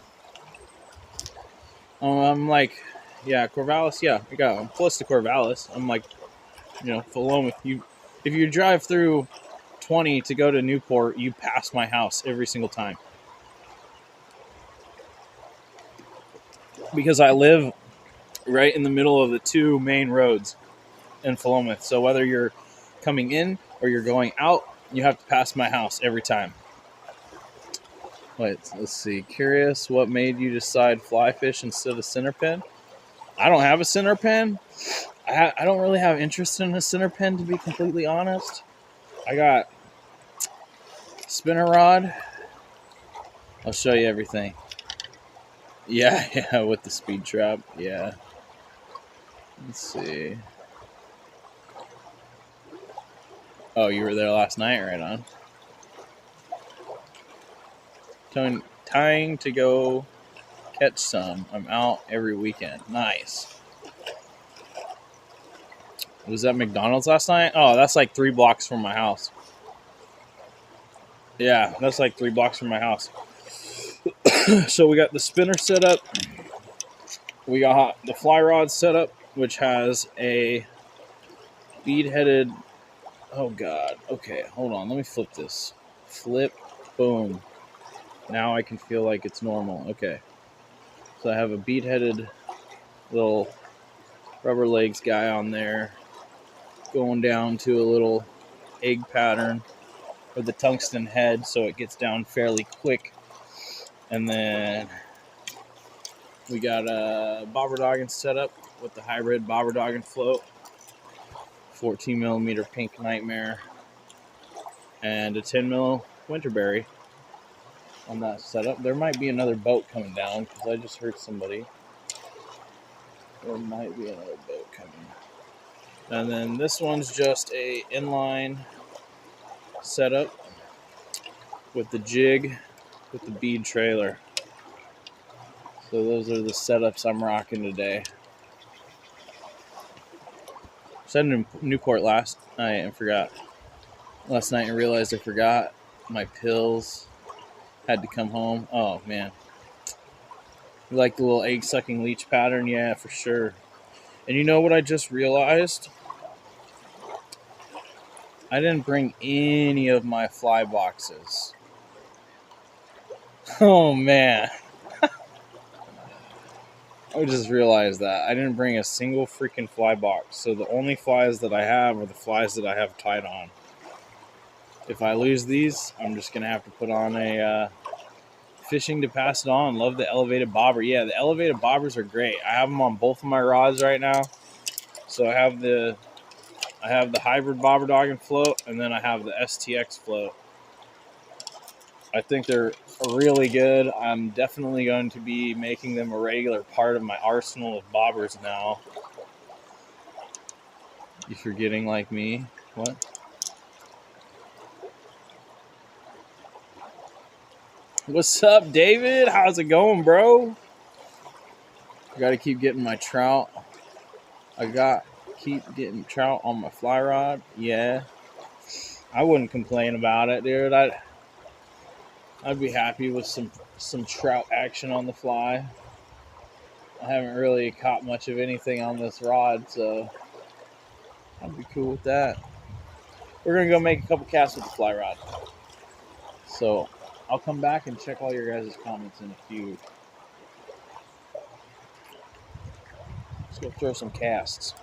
I'm like, yeah, Corvallis. Yeah, I'm close to Corvallis. I'm like, Philomath. If you drive through 20 to go to Newport, you pass my house every single time because I live right in the middle of the two main roads in Philomath. So whether you're coming in or you're going out, you have to pass my house every time. Wait, let's see. Curious, what made you decide fly fish instead of center pin? I don't have a center pin. I don't really have interest in a center pin, to be completely honest. I got spinner rod. I'll show you everything. Yeah, with the speed trap. Yeah. Let's see. Oh, you were there last night? Right on. Tying to go catch some. I'm out every weekend. Nice. Was that McDonald's last night? Oh, that's like 3 blocks from my house. Yeah, that's like 3 blocks from my house. So we got the spinner set up. We got the fly rod set up, which has a bead-headed. Oh God. Okay, hold on. Let me flip this. Flip. Boom. Now I can feel like it's normal. Okay. So I have a bead-headed little rubber legs guy on there, going down to a little egg pattern with the tungsten head, so it gets down fairly quick. And then we got a bobber dogging setup with the hybrid bobber dogging float, 14 millimeter pink nightmare, and a 10 mil winterberry on that setup. There might be another boat coming down because I just heard somebody. There might be another boat coming. And then this one's just a inline setup with the jig with the bead trailer. So those are the setups I'm rocking today. Said in Newport last night and forgot. Last night and realized I forgot my pills. Had to come home. Oh man. You like the little egg sucking leech pattern? Yeah, for sure. And you know what I just realized? I didn't bring any of my fly boxes. Oh man. I just realized that. I didn't bring a single freaking fly box. So the only flies that I have are the flies that I have tied on. If I lose these, I'm just going to have to put on a fishing to pass it on. Love the elevated bobber. Yeah, the elevated bobbers are great. I have them on both of my rods right now. So I have the hybrid bobber dogging float, and then I have the STX float. I think they're really good. I'm definitely going to be making them a regular part of my arsenal of bobbers now. You forgetting like me? What? What's up, David? How's it going, bro? I gotta keep getting my trout. Keep getting trout on my fly rod. Yeah. I wouldn't complain about it, dude. I'd be happy with some trout action on the fly. I haven't really caught much of anything on this rod, so I'd be cool with that. We're gonna go make a couple casts with the fly rod. So I'll come back and check all your guys' comments in a few. Let's go throw some casts.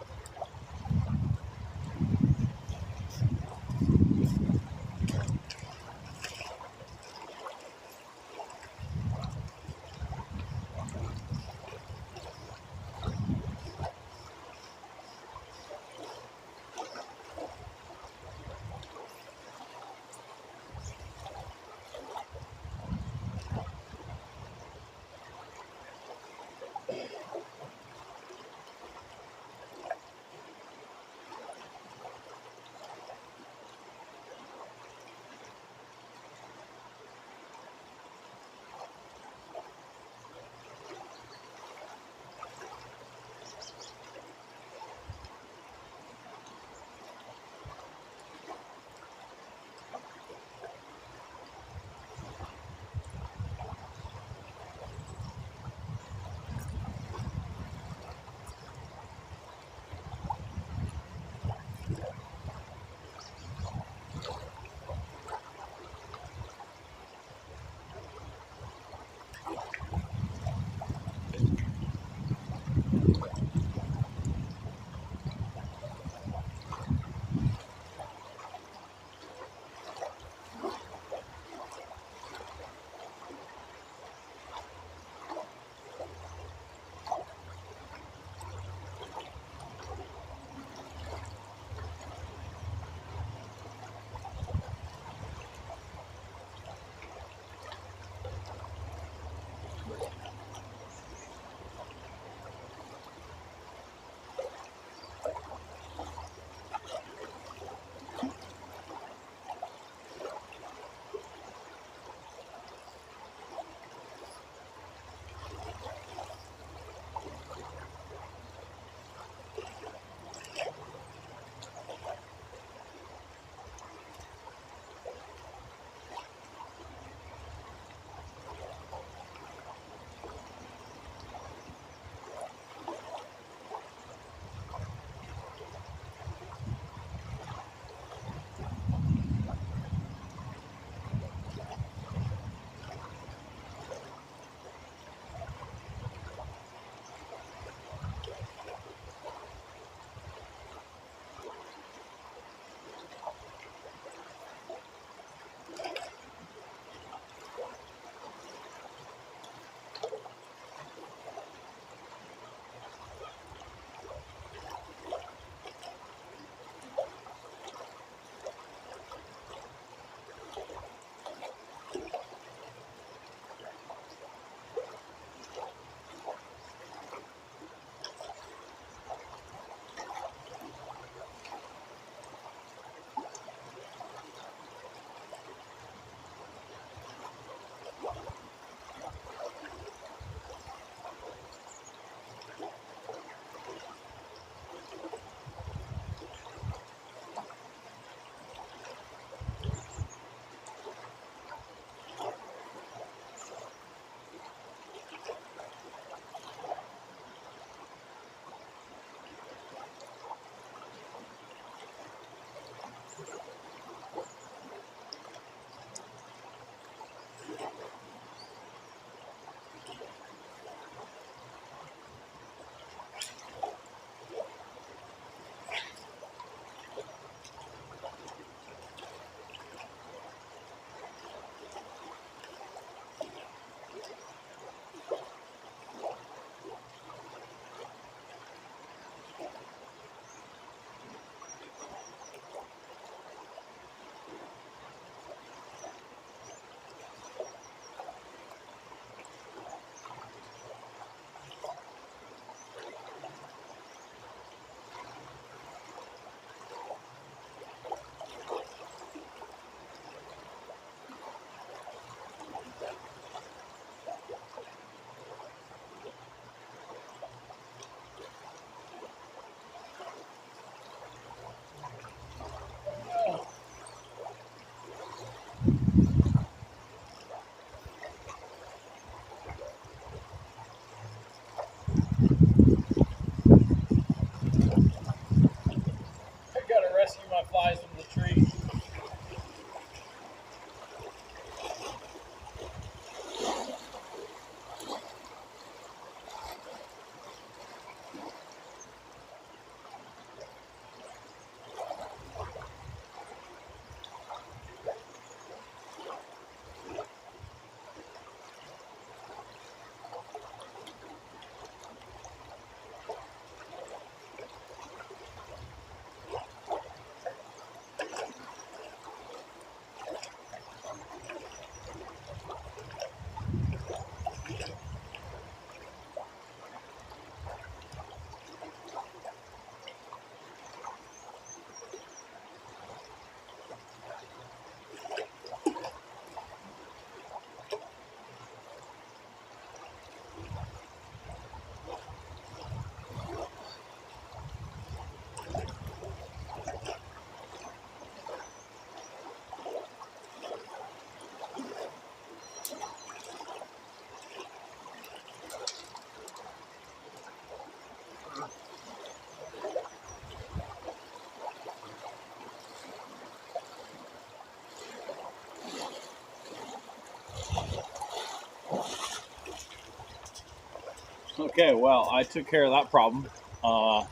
Okay, well, I took care of that problem.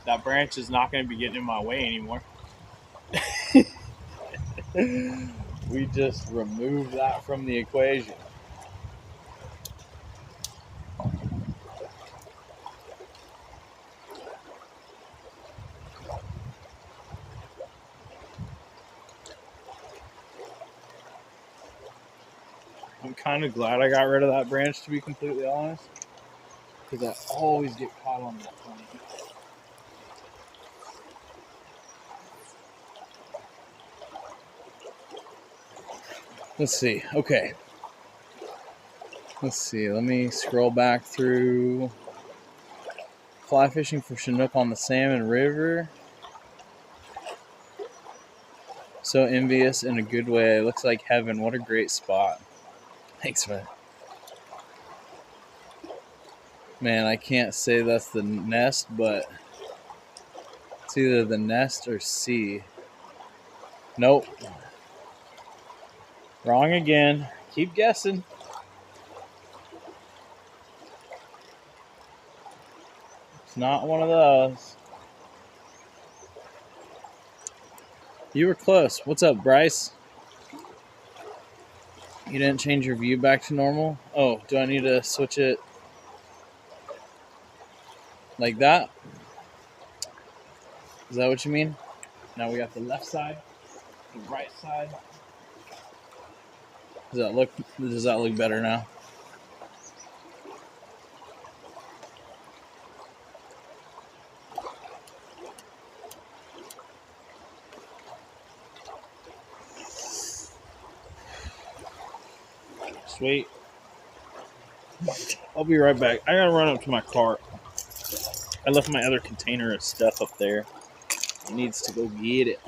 That branch is not going to be getting in my way anymore. We just removed that from the equation. I'm kind of glad I got rid of that branch, to be completely honest, because I always get caught on that plant. Let's see. Okay. Let's see. Let me scroll back through. Fly fishing for Chinook on the Salmon River. So envious in a good way. Looks like heaven. What a great spot. Thanks, man. Man, I can't say that's the nest, but it's either the nest or C. Nope. Wrong again. Keep guessing. It's not one of those. You were close. What's up, Bryce? You didn't change your view back to normal? Oh, do I need to switch it like that? Is that what you mean? Now we got the left side, the right side. Does that look better now? Sweet. I'll be right back. I gotta run up to my car. I left my other container of stuff up there. It needs to go get it.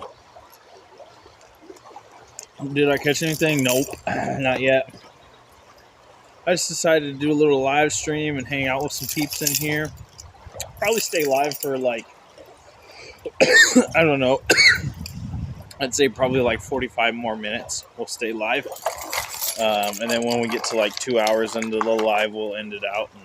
Did I catch anything? Nope. Not yet. I just decided to do a little live stream and hang out with some peeps in here. Probably stay live for like, I don't know. I'd say probably like 45 more minutes. We'll stay live. And then when we get to like 2 hours into the live, we'll end it out and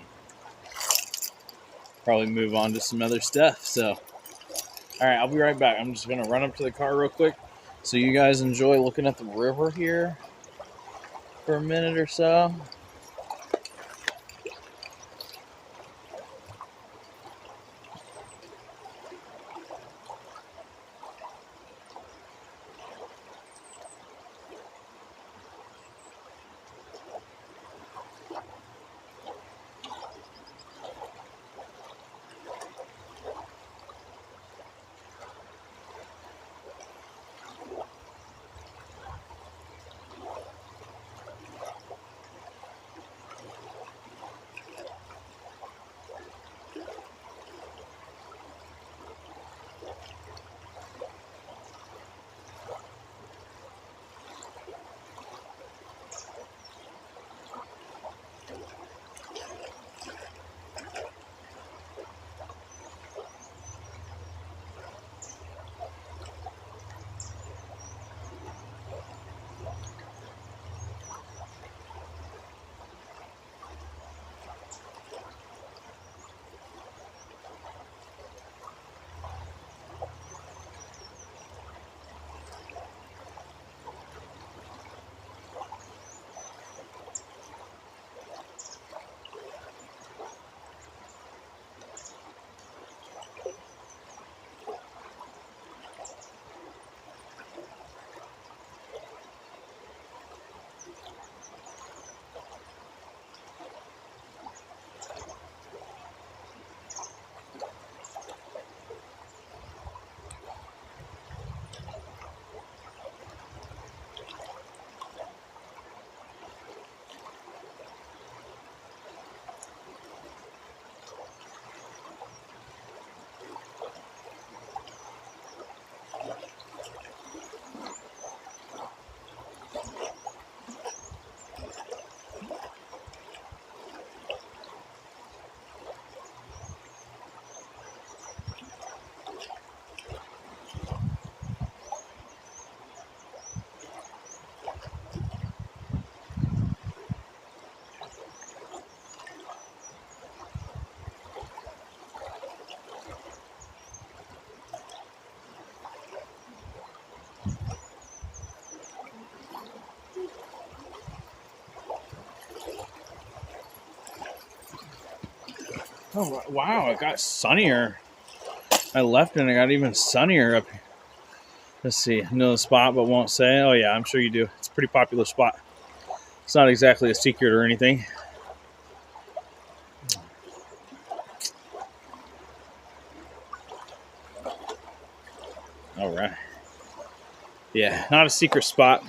probably move on to some other stuff. So, all right, I'll be right back. I'm just going to run up to the car real quick. So you guys enjoy looking at the river here for a minute or so. Oh, wow, it got sunnier. I left and it got even sunnier up here. Let's see. Know the spot, but won't say. Oh, yeah, I'm sure you do. It's a pretty popular spot. It's not exactly a secret or anything. All right. Yeah, not a secret spot.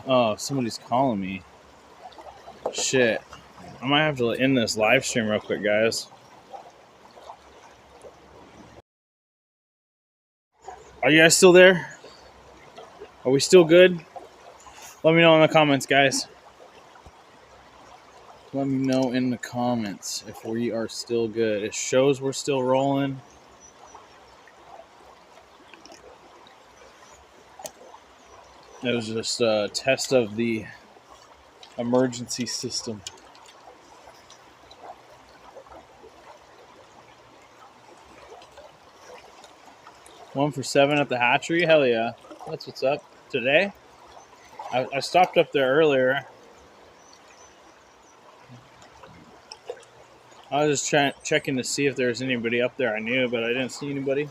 Oh, somebody's calling me. Shit. I might have to end this live stream real quick, guys. Are you guys still there? Are we still good? Let me know in the comments, guys. Let me know in the comments if we are still good. It shows we're still rolling. It was just a test of the emergency system. One for 7 at the hatchery? Hell yeah. That's what's up. Today? I stopped up there earlier. I was just checking to see if there was anybody up there I knew, but I didn't see anybody.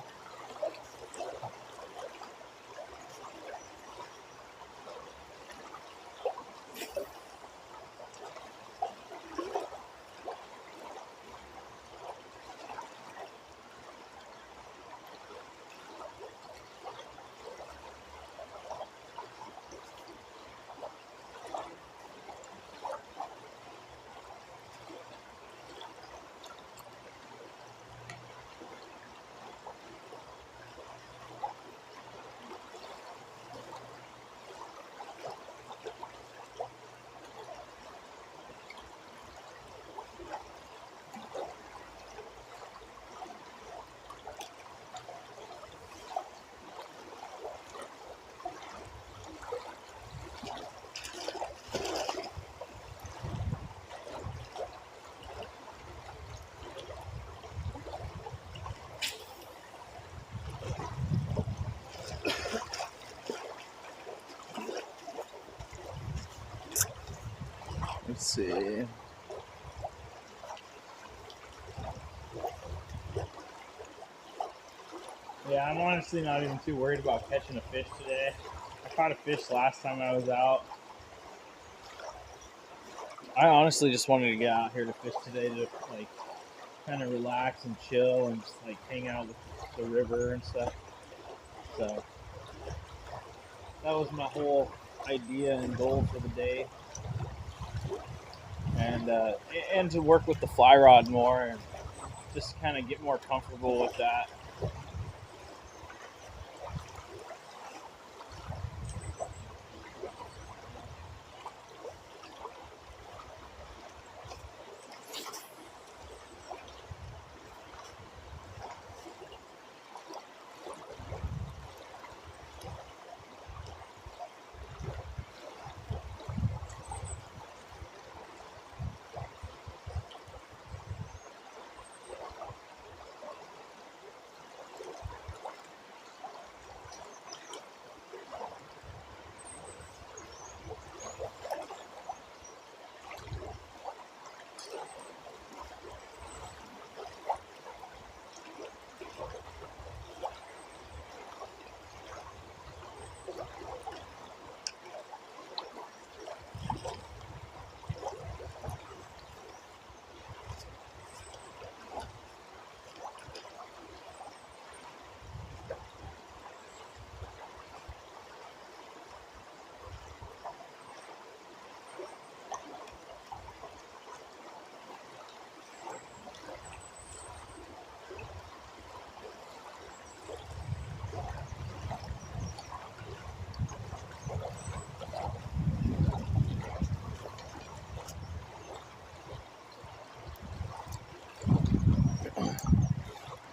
Let's see. Yeah, I'm honestly not even too worried about catching a fish today. I caught a fish last time I was out. I honestly just wanted to get out here to fish today to like kind of relax and chill and just like hang out with the river and stuff. So that was my whole idea and goal for the day. And to work with the fly rod more and just kind of get more comfortable with that.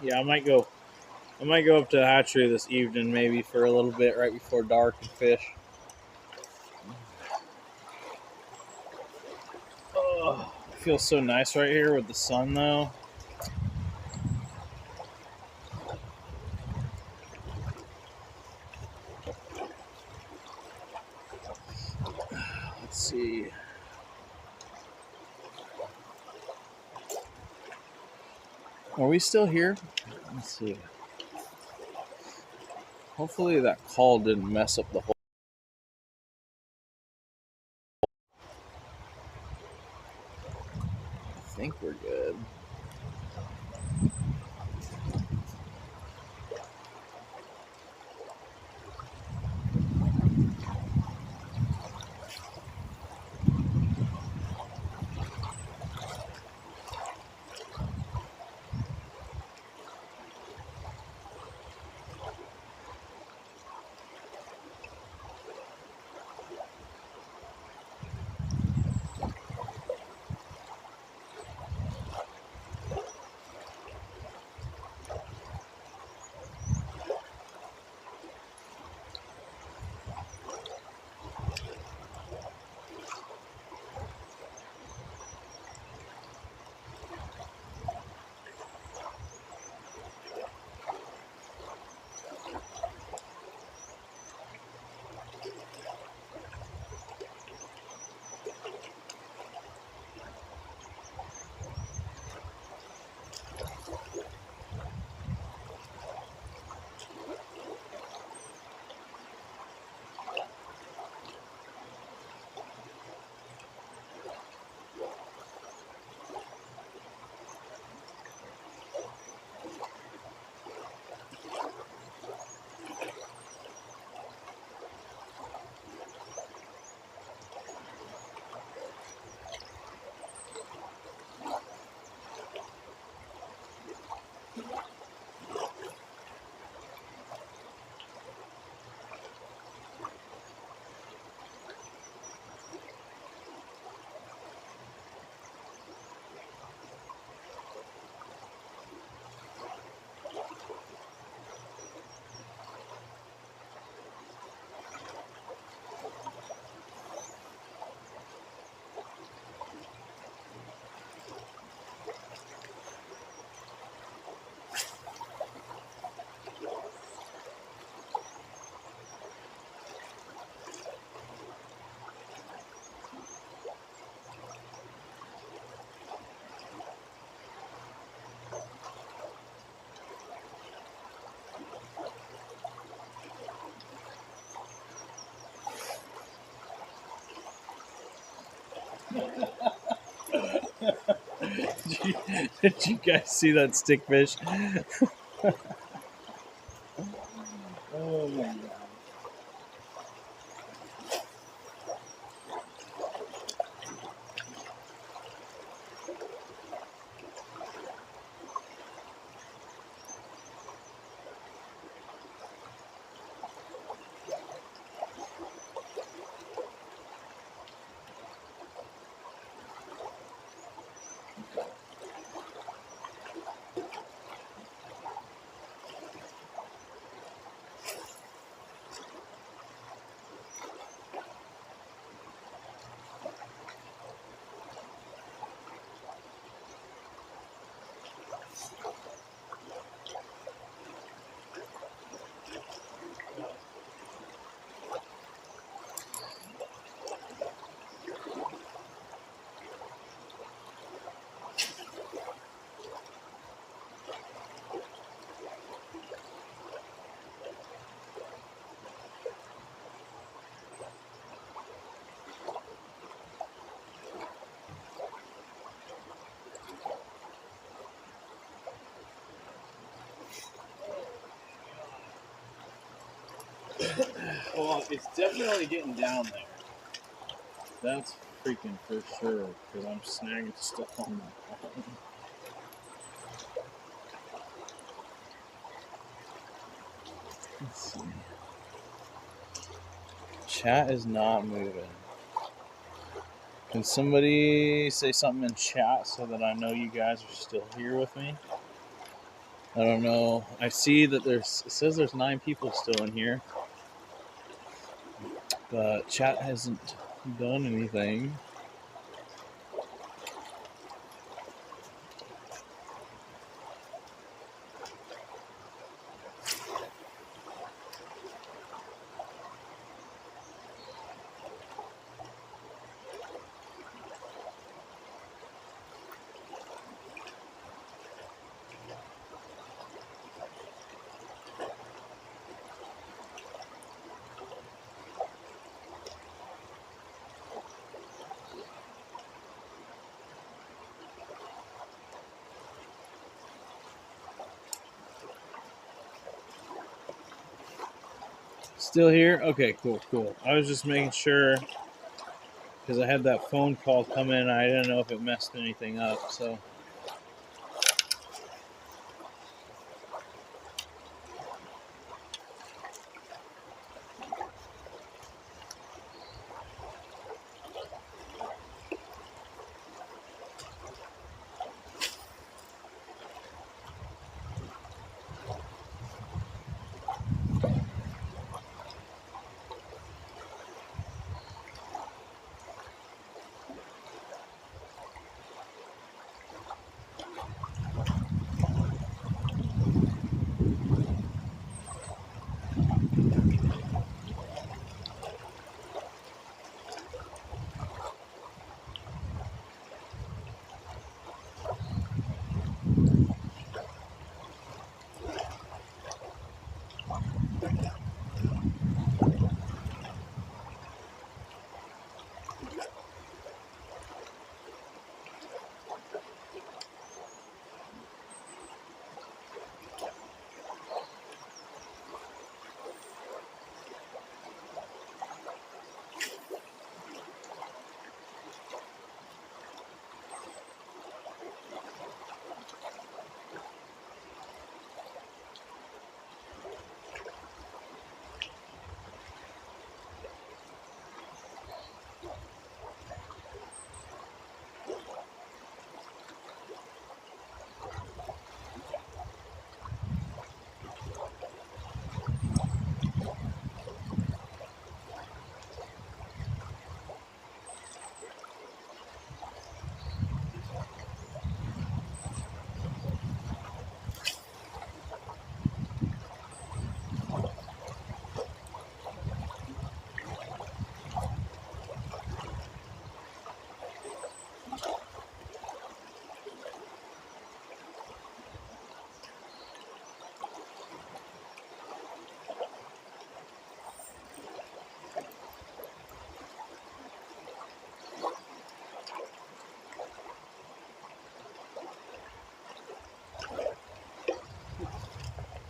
Yeah, I might go up to the hatchery this evening, maybe for a little bit right before dark and fish. Oh, it feels so nice right here with the sun, though. Let's see. Are we still here? Let's see. Hopefully that call didn't mess up the whole. I think we're good. Did you guys see that stick fish? Oh my god. Well, it's definitely getting down there. That's freaking for sure, because I'm snagging stuff on my phone. Let's see. Chat is not moving. Can somebody say something in chat so that I know you guys are still here with me? I don't know. I see that it says there's 9 people still in here, but chat hasn't done anything. Still here? Okay, cool. I was just making sure because I had that phone call come in. I didn't know if it messed anything up, so.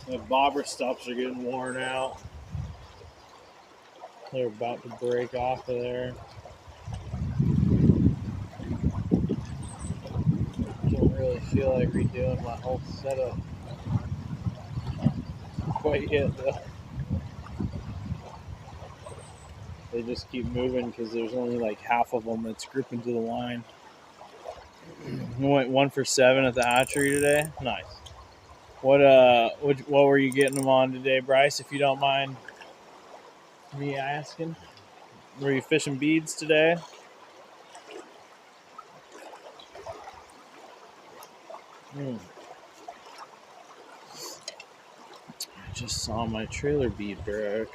The bobber stops are getting worn out. They're about to break off of there. Don't really feel like redoing my whole setup quite yet, though. They just keep moving because there's only like half of them that's grouping to the line. We went 1 for 7 at the hatchery today. Nice. What were you getting them on today, Bryce? If you don't mind me asking, were you fishing beads today? I just saw my trailer bead broke.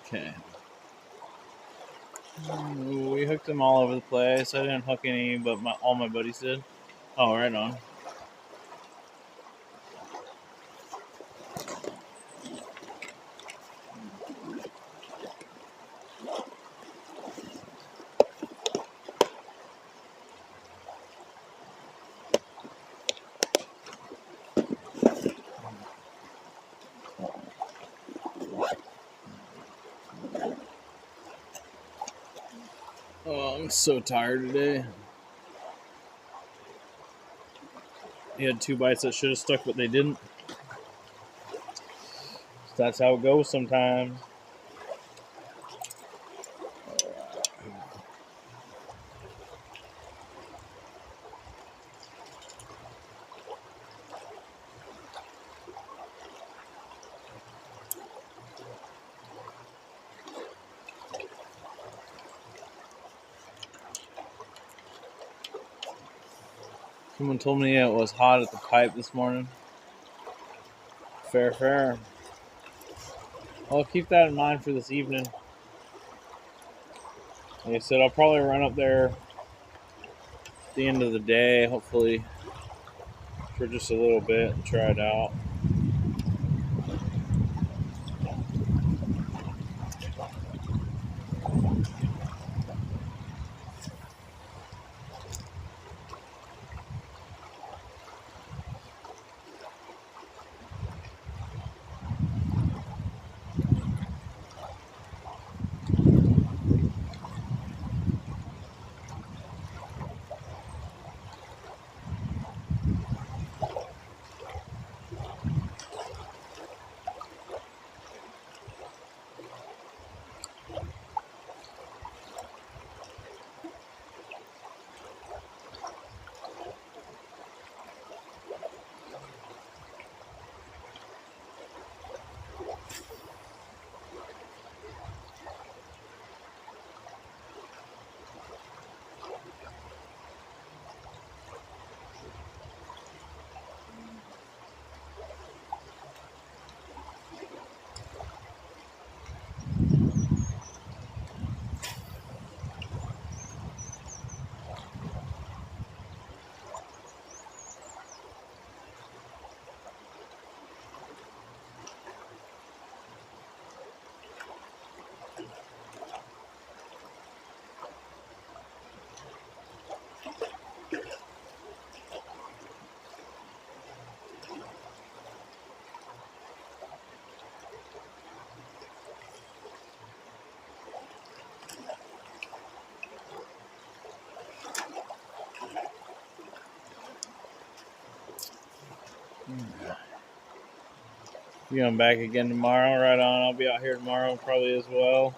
Okay. We hooked them all over the place. I didn't hook any, but all my buddies did. Oh, right on. Oh, I'm so tired today. He had 2 bites that should have stuck, but they didn't. That's how it goes sometimes. Someone told me it was hot at the pipe this morning. Fair. I'll keep that in mind for this evening. Like I said, I'll probably run up there at the end of the day, hopefully, for just a little bit and try it out. You come back again tomorrow? Right on. I'll be out here tomorrow probably as well.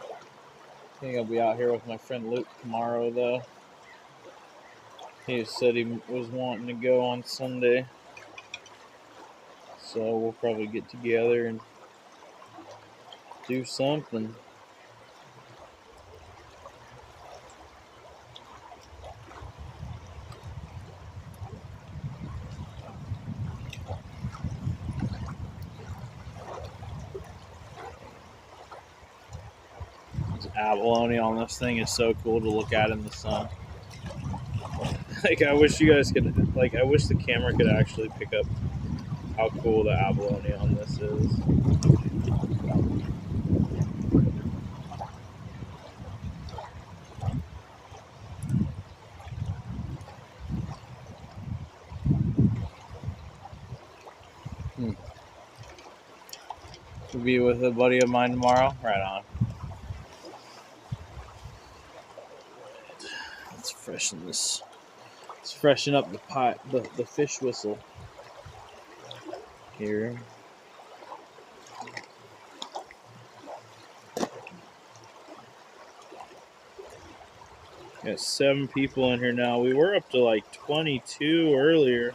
I think I'll be out here with my friend Luke tomorrow, though. He said he was wanting to go on Sunday. So we'll probably get together and do something. This abalone on this thing is so cool to look at in the sun. Like, I wish you guys could, I wish the camera could actually pick up how cool the abalone on this is. We'll be with a buddy of mine tomorrow. Right on. Let's freshen this. Let's freshen up the pot, the fish whistle here. Got 7 people in here now. We were up to like 22 earlier.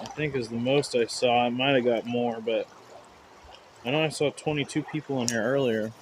I think is the most I saw. I might have got more, but I know I saw 22 people in here earlier.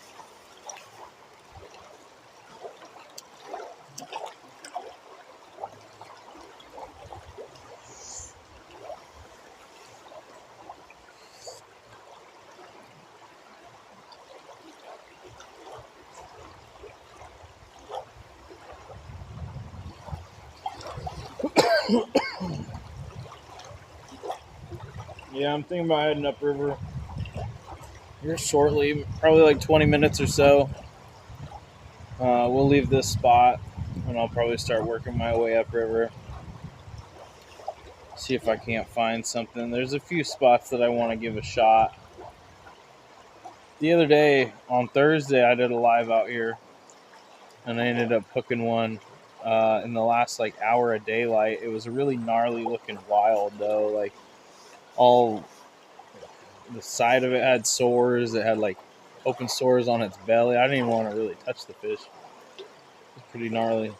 Yeah, I'm thinking about heading upriver here shortly, probably like 20 minutes or so. We'll leave this spot, and I'll probably start working my way upriver. See if I can't find something. There's a few spots that I want to give a shot. The other day, on Thursday, I did a live out here, and I ended up hooking one in the last like hour of daylight. It was a really gnarly looking wild, though. Like, all the side of it had sores. It had like open sores on its belly. I didn't even want to really touch the fish. It was pretty gnarly.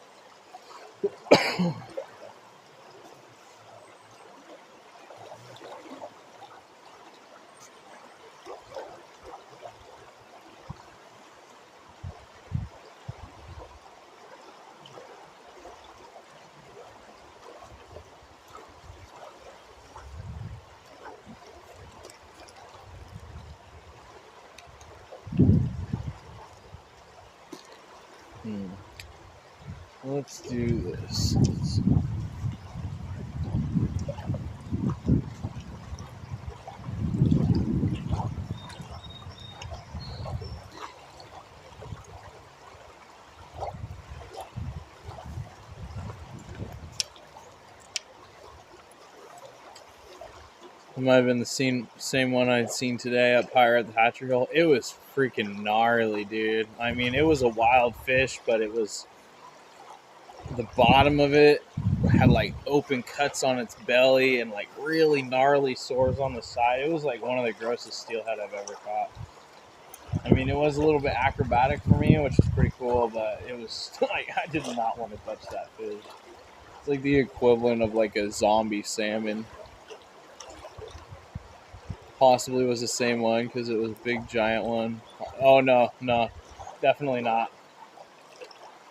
Let's do this. might have been the same one I'd seen today up higher at the hatchery hole. It was freaking gnarly, dude. I mean, it was a wild fish, but it was the bottom of it had like open cuts on its belly and like really gnarly sores on the side. It was like one of the grossest steelhead I've ever caught. I mean, it was a little bit acrobatic for me, which was pretty cool, but it was like I did not want to touch that fish. It's like the equivalent of like a zombie salmon. Possibly was the same one because it was a big giant one. Oh no, definitely not.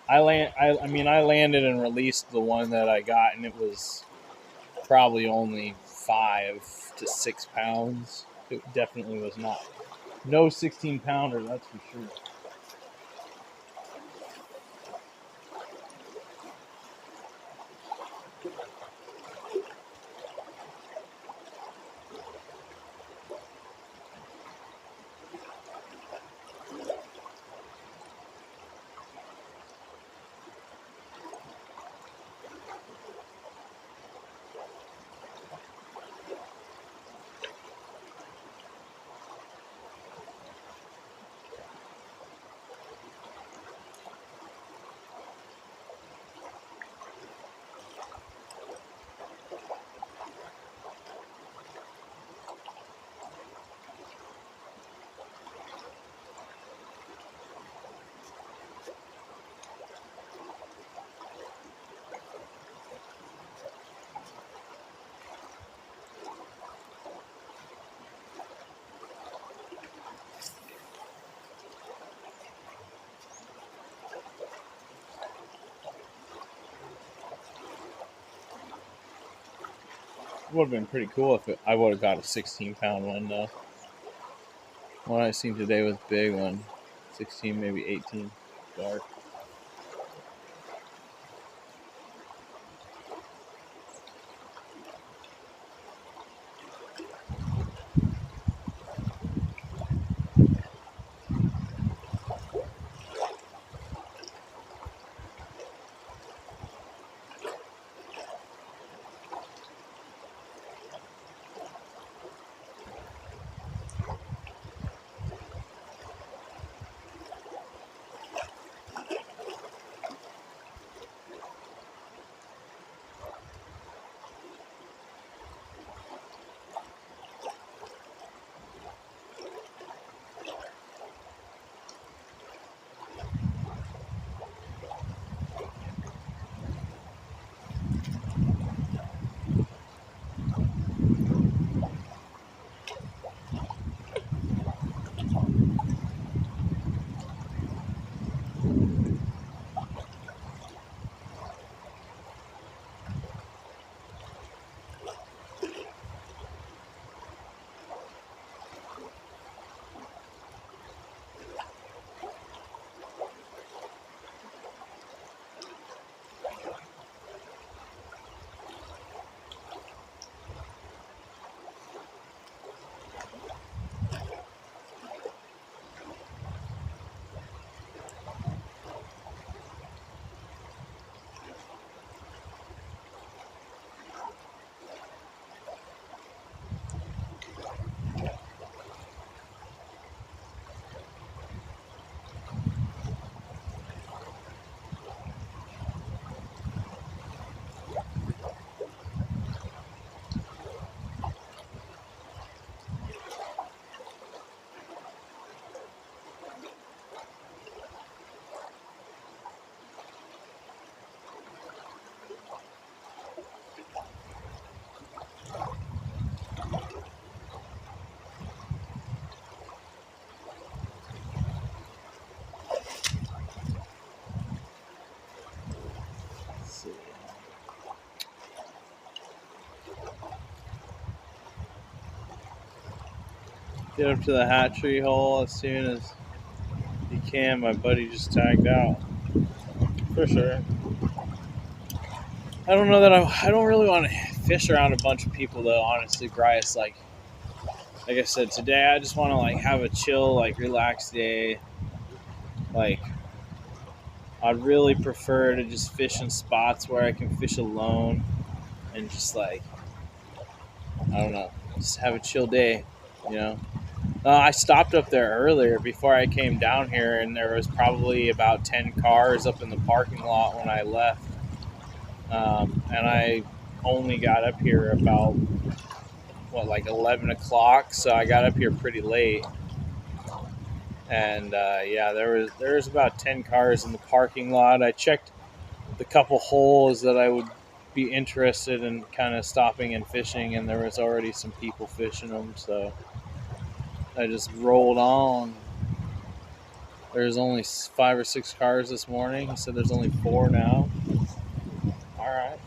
I landed and released the one that I got, and it was probably only 5 to 6 pounds. It definitely was not. No 16-pounder, that's for sure. It would have been pretty cool if I would have got a 16-pound one, though. One I seen today was big one. 16, maybe 18. Dark. Get up to the hatchery hole as soon as you can. My buddy just tagged out. For sure. I don't know that I don't really want to fish around a bunch of people though, honestly, Bryce. Like I said, today I just want to like have a chill, like relaxed day. Like I'd really prefer to just fish in spots where I can fish alone and just like I don't know. just have a chill day, you know. I stopped up there earlier before I came down here, and there was probably about 10 cars up in the parking lot when I left. And I only got up here about, like 11 o'clock, so I got up here pretty late. And yeah, there was about 10 cars in the parking lot. I checked the couple holes that I would be interested in kind of stopping and fishing, and there was already some people fishing them, so I just rolled on. There's only 5 or 6 cars this morning. He said there's only 4 now. All right.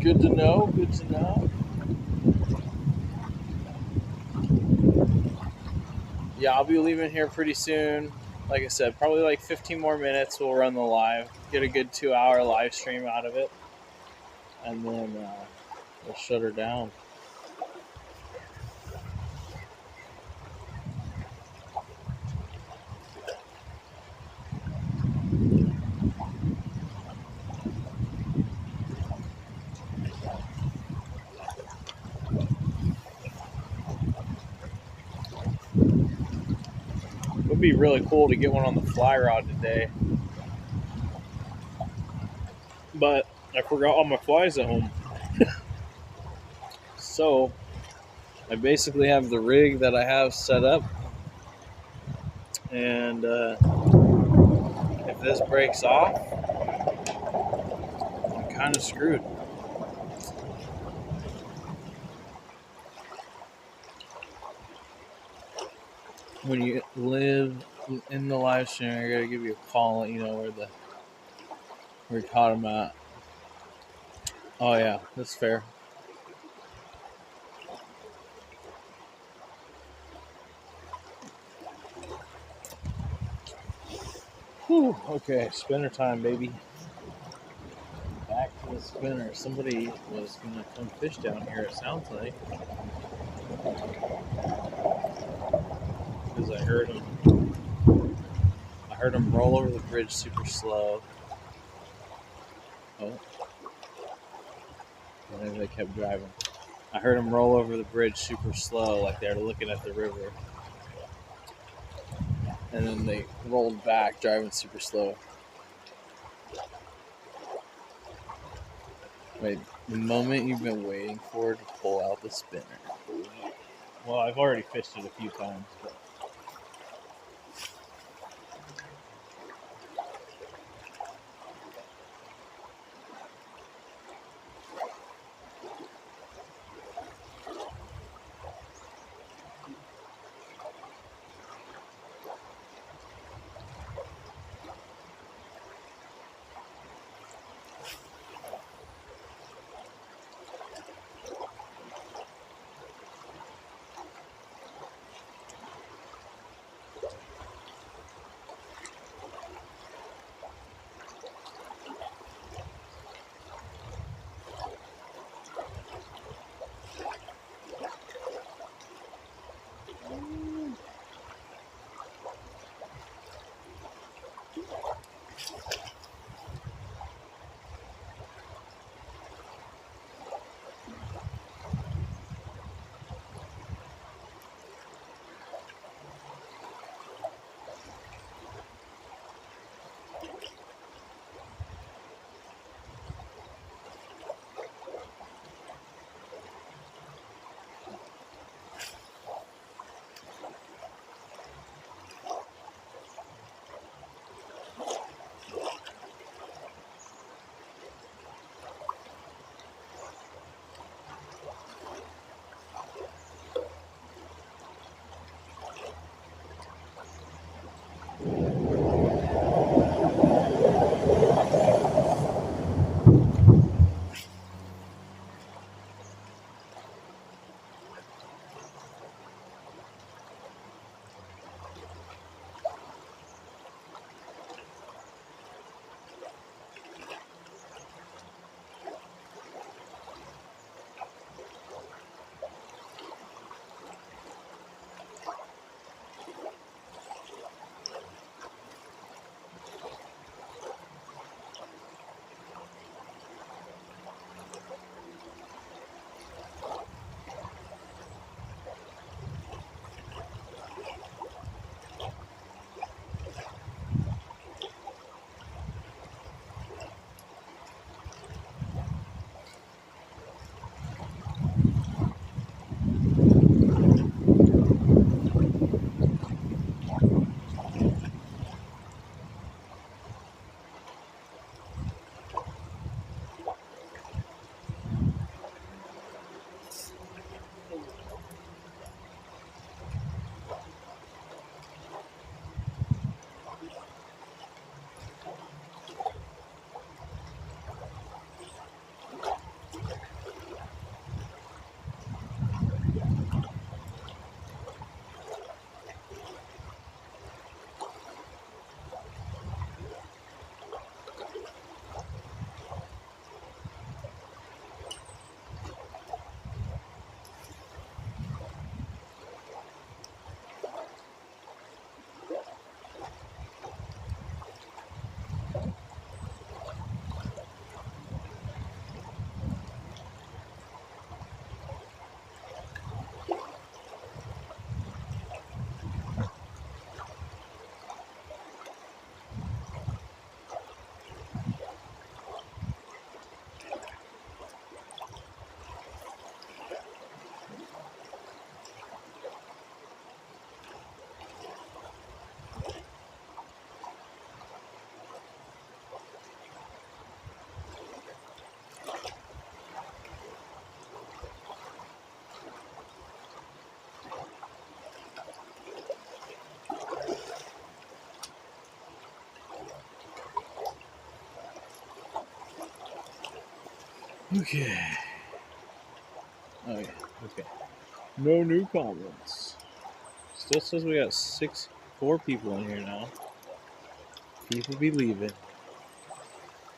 Good to know. Good to know. Yeah, I'll be leaving here pretty soon. Like I said, probably like 15 more minutes. We'll run the live, get a good 2-hour live stream out of it, and then we'll shut her down. It would be really cool to get one on the fly rod today, but I forgot all my flies at home. So I basically have the rig that I have set up, and if this breaks off, I'm kind of screwed. When you live in the live stream, I gotta give you a call, let you know where we caught him at. Oh yeah, that's fair. Whew, okay, spinner time, baby. Back to the spinner. Somebody was gonna come fish down here, it sounds like. Because I heard him roll over the bridge super slow. Oh. And then they kept driving. I heard him roll over the bridge super slow, like they were looking at the river. And then they rolled back, driving super slow. Wait, the moment you've been waiting for to pull out the spinner. Well, I've already fished it a few times, but Okay. Oh yeah. Okay. No new comments. Still says we got 4 people in here now. People be leaving.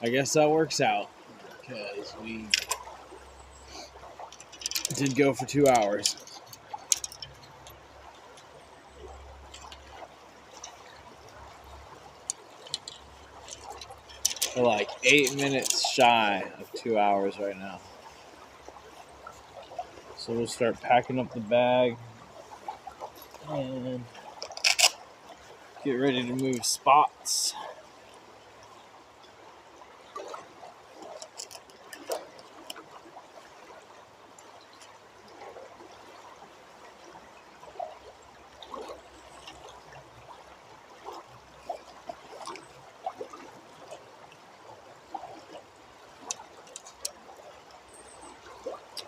I guess that works out because we did go for 2 hours. We're like 8 minutes shy of 2 hours right now. So we'll start packing up the bag and get ready to move spots.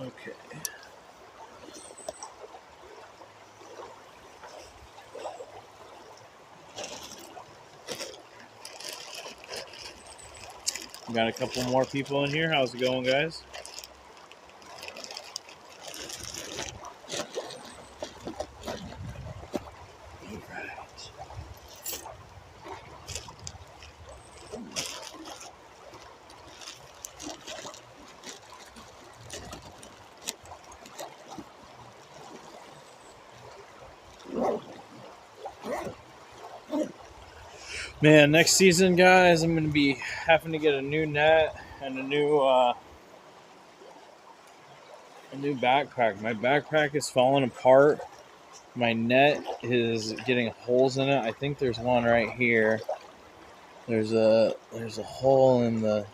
Okay. Got a couple more people in here. How's it going, guys? Man, next season, guys, I'm going to be having to get a new net and a new backpack. My backpack is falling apart. My net is getting holes in it. I think there's one right here. There's a hole in the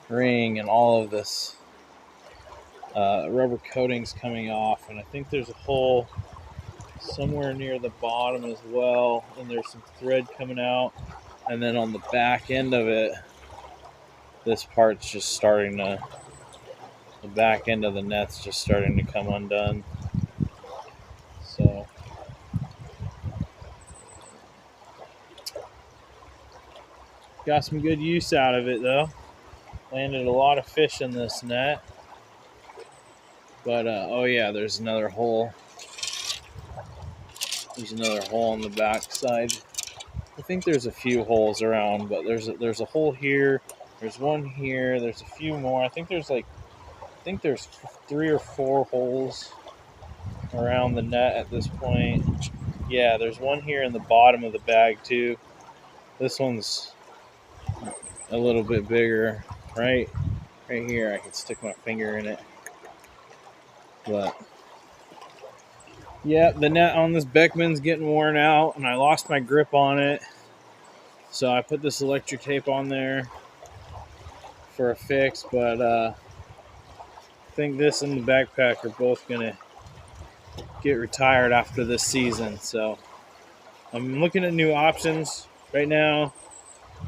ring, and all of this rubber coating's coming off. And I think there's a hole somewhere near the bottom as well. And there's some thread coming out. And then on the back end of it, this part's just starting to, the back end of the net's just starting to come undone. So got some good use out of it though. Landed a lot of fish in this net. But oh yeah, there's another hole. There's another hole on the back side. I think there's a few holes around, but there's a hole here. There's one here. There's a few more. I think there's 3 or 4 holes around the net at this point. Yeah, there's one here in the bottom of the bag too. This one's a little bit bigger. Right here, I can stick my finger in it. But yeah, the net on this Beckman's getting worn out, and I lost my grip on it. So I put this electric tape on there for a fix, but I think this and the backpack are both gonna get retired after this season. So I'm looking at new options right now.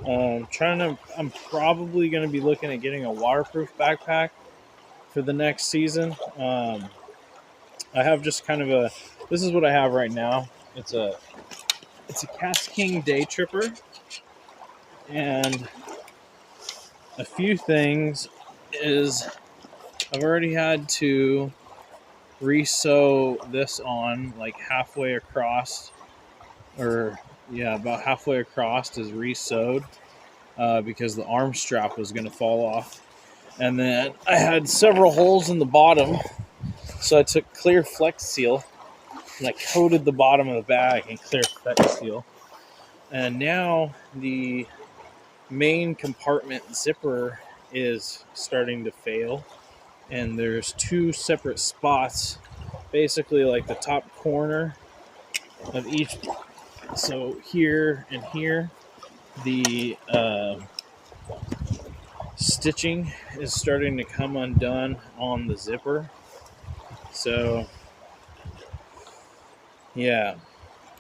I'm probably gonna be looking at getting a waterproof backpack for the next season. I have just kind of this is what I have right now. It's a Cast King Day Tripper, and a few things is I've already had to re-sew this on like halfway across, or yeah, about halfway across is re-sewed because the arm strap was going to fall off. And then I had several holes in the bottom, so I took clear Flex Seal and I coated the bottom of the bag in clear Flex Seal. And now the main compartment zipper is starting to fail, and there's 2 separate spots, basically like the top corner of each. So here and here, the stitching is starting to come undone on the zipper. So yeah,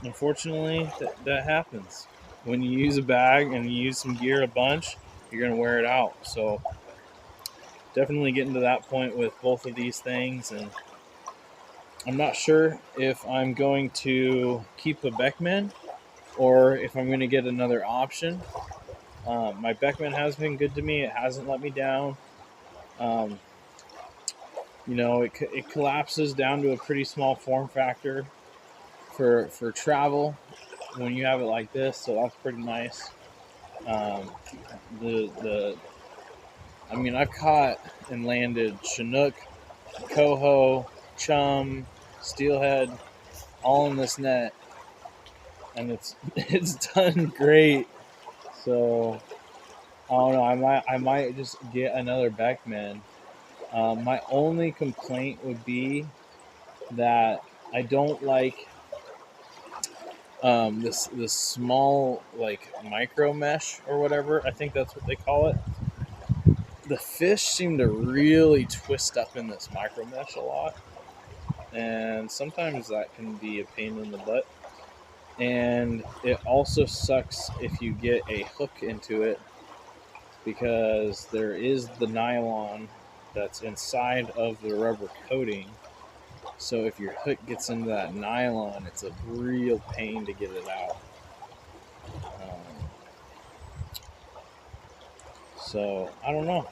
unfortunately that happens when you use a bag and you use some gear a bunch. You're gonna wear it out. So definitely getting to that point with both of these things, and I'm not sure if I'm going to keep a Beckman or if I'm going to get another option. My Beckman has been good to me. It hasn't let me down. You know, it collapses down to a pretty small form factor for travel when you have it like this, so that's pretty nice. The I mean, I've caught and landed Chinook, coho, chum, steelhead, all in this net, and it's done great. So I don't know. I might just get another Beckman. My only complaint would be that I don't like this small like micro mesh or whatever. I think that's what they call it. The fish seem to really twist up in this micro mesh a lot, and sometimes that can be a pain in the butt. And it also sucks if you get a hook into it, because there is the nylon that's inside of the rubber coating. So if your hook gets into that nylon, it's a real pain to get it out. So I don't know.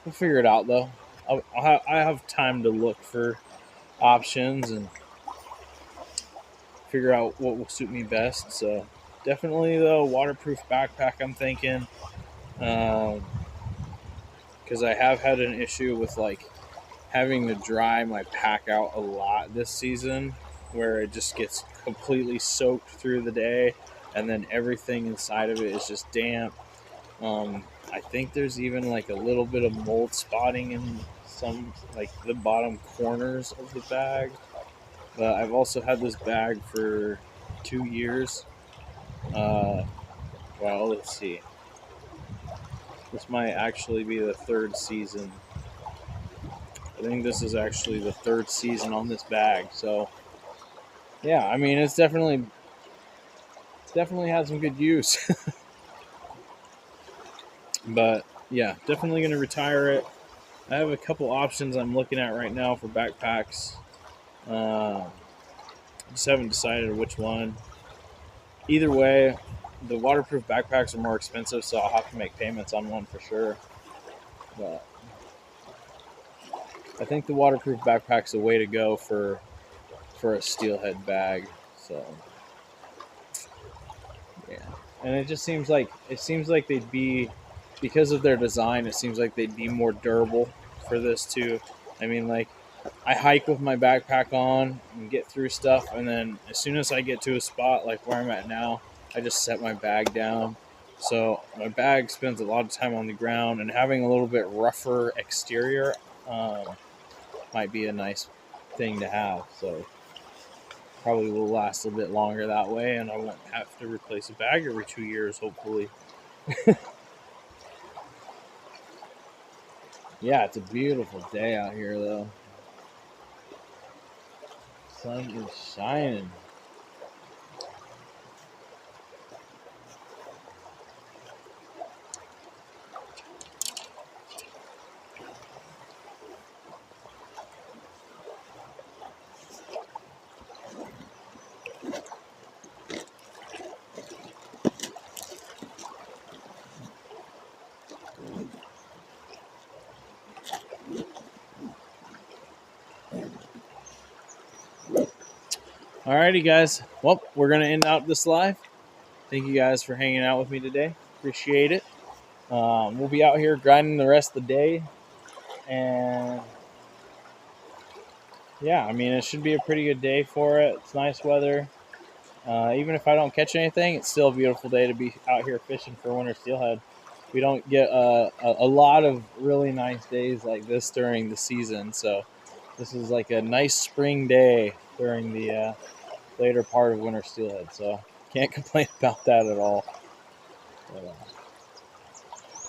We'll figure it out though. I have time to look for options and figure out what will suit me best. So definitely though, waterproof backpack I'm thinking, because I have had an issue with like having to dry my pack out a lot this season, where it just gets completely soaked through the day, and then everything inside of it is just damp. I think there's even like a little bit of mold spotting in some like the bottom corners of the bag. But I've also had this bag for 2 years. Well, let's see. This might actually be the third season. I think this is actually the third season on this bag. So, yeah, I mean, it's definitely had some good use. But yeah, definitely going to retire it. I have a couple options I'm looking at right now for backpacks. Just haven't decided which one. Either way, the waterproof backpacks are more expensive, so I'll have to make payments on one for sure. But I think the waterproof backpack's the way to go for a steelhead bag. So yeah, and it just seems like they'd be, because of their design, it seems like they'd be more durable for this too. I mean, like, I hike with my backpack on and get through stuff, and then as soon as I get to a spot like where I'm at now, I just set my bag down. So my bag spends a lot of time on the ground, and having a little bit rougher exterior might be a nice thing to have. So probably will last a bit longer that way, and I won't have to replace a bag every 2 years, hopefully. Yeah, it's a beautiful day out here, though. Sun is shining. Alrighty, guys. Well, we're going to end out this live. Thank you guys for hanging out with me today. Appreciate it. We'll be out here grinding the rest of the day. And yeah, I mean, it should be a pretty good day for it. It's nice weather. Even if I don't catch anything, it's still a beautiful day to be out here fishing for winter steelhead. We don't get a lot of really nice days like this during the season. So this is like a nice spring day during the later part of winter steelhead. So can't complain about that at all. But,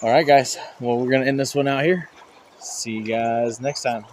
all right, guys. Well, we're going to end this one out here. See you guys next time.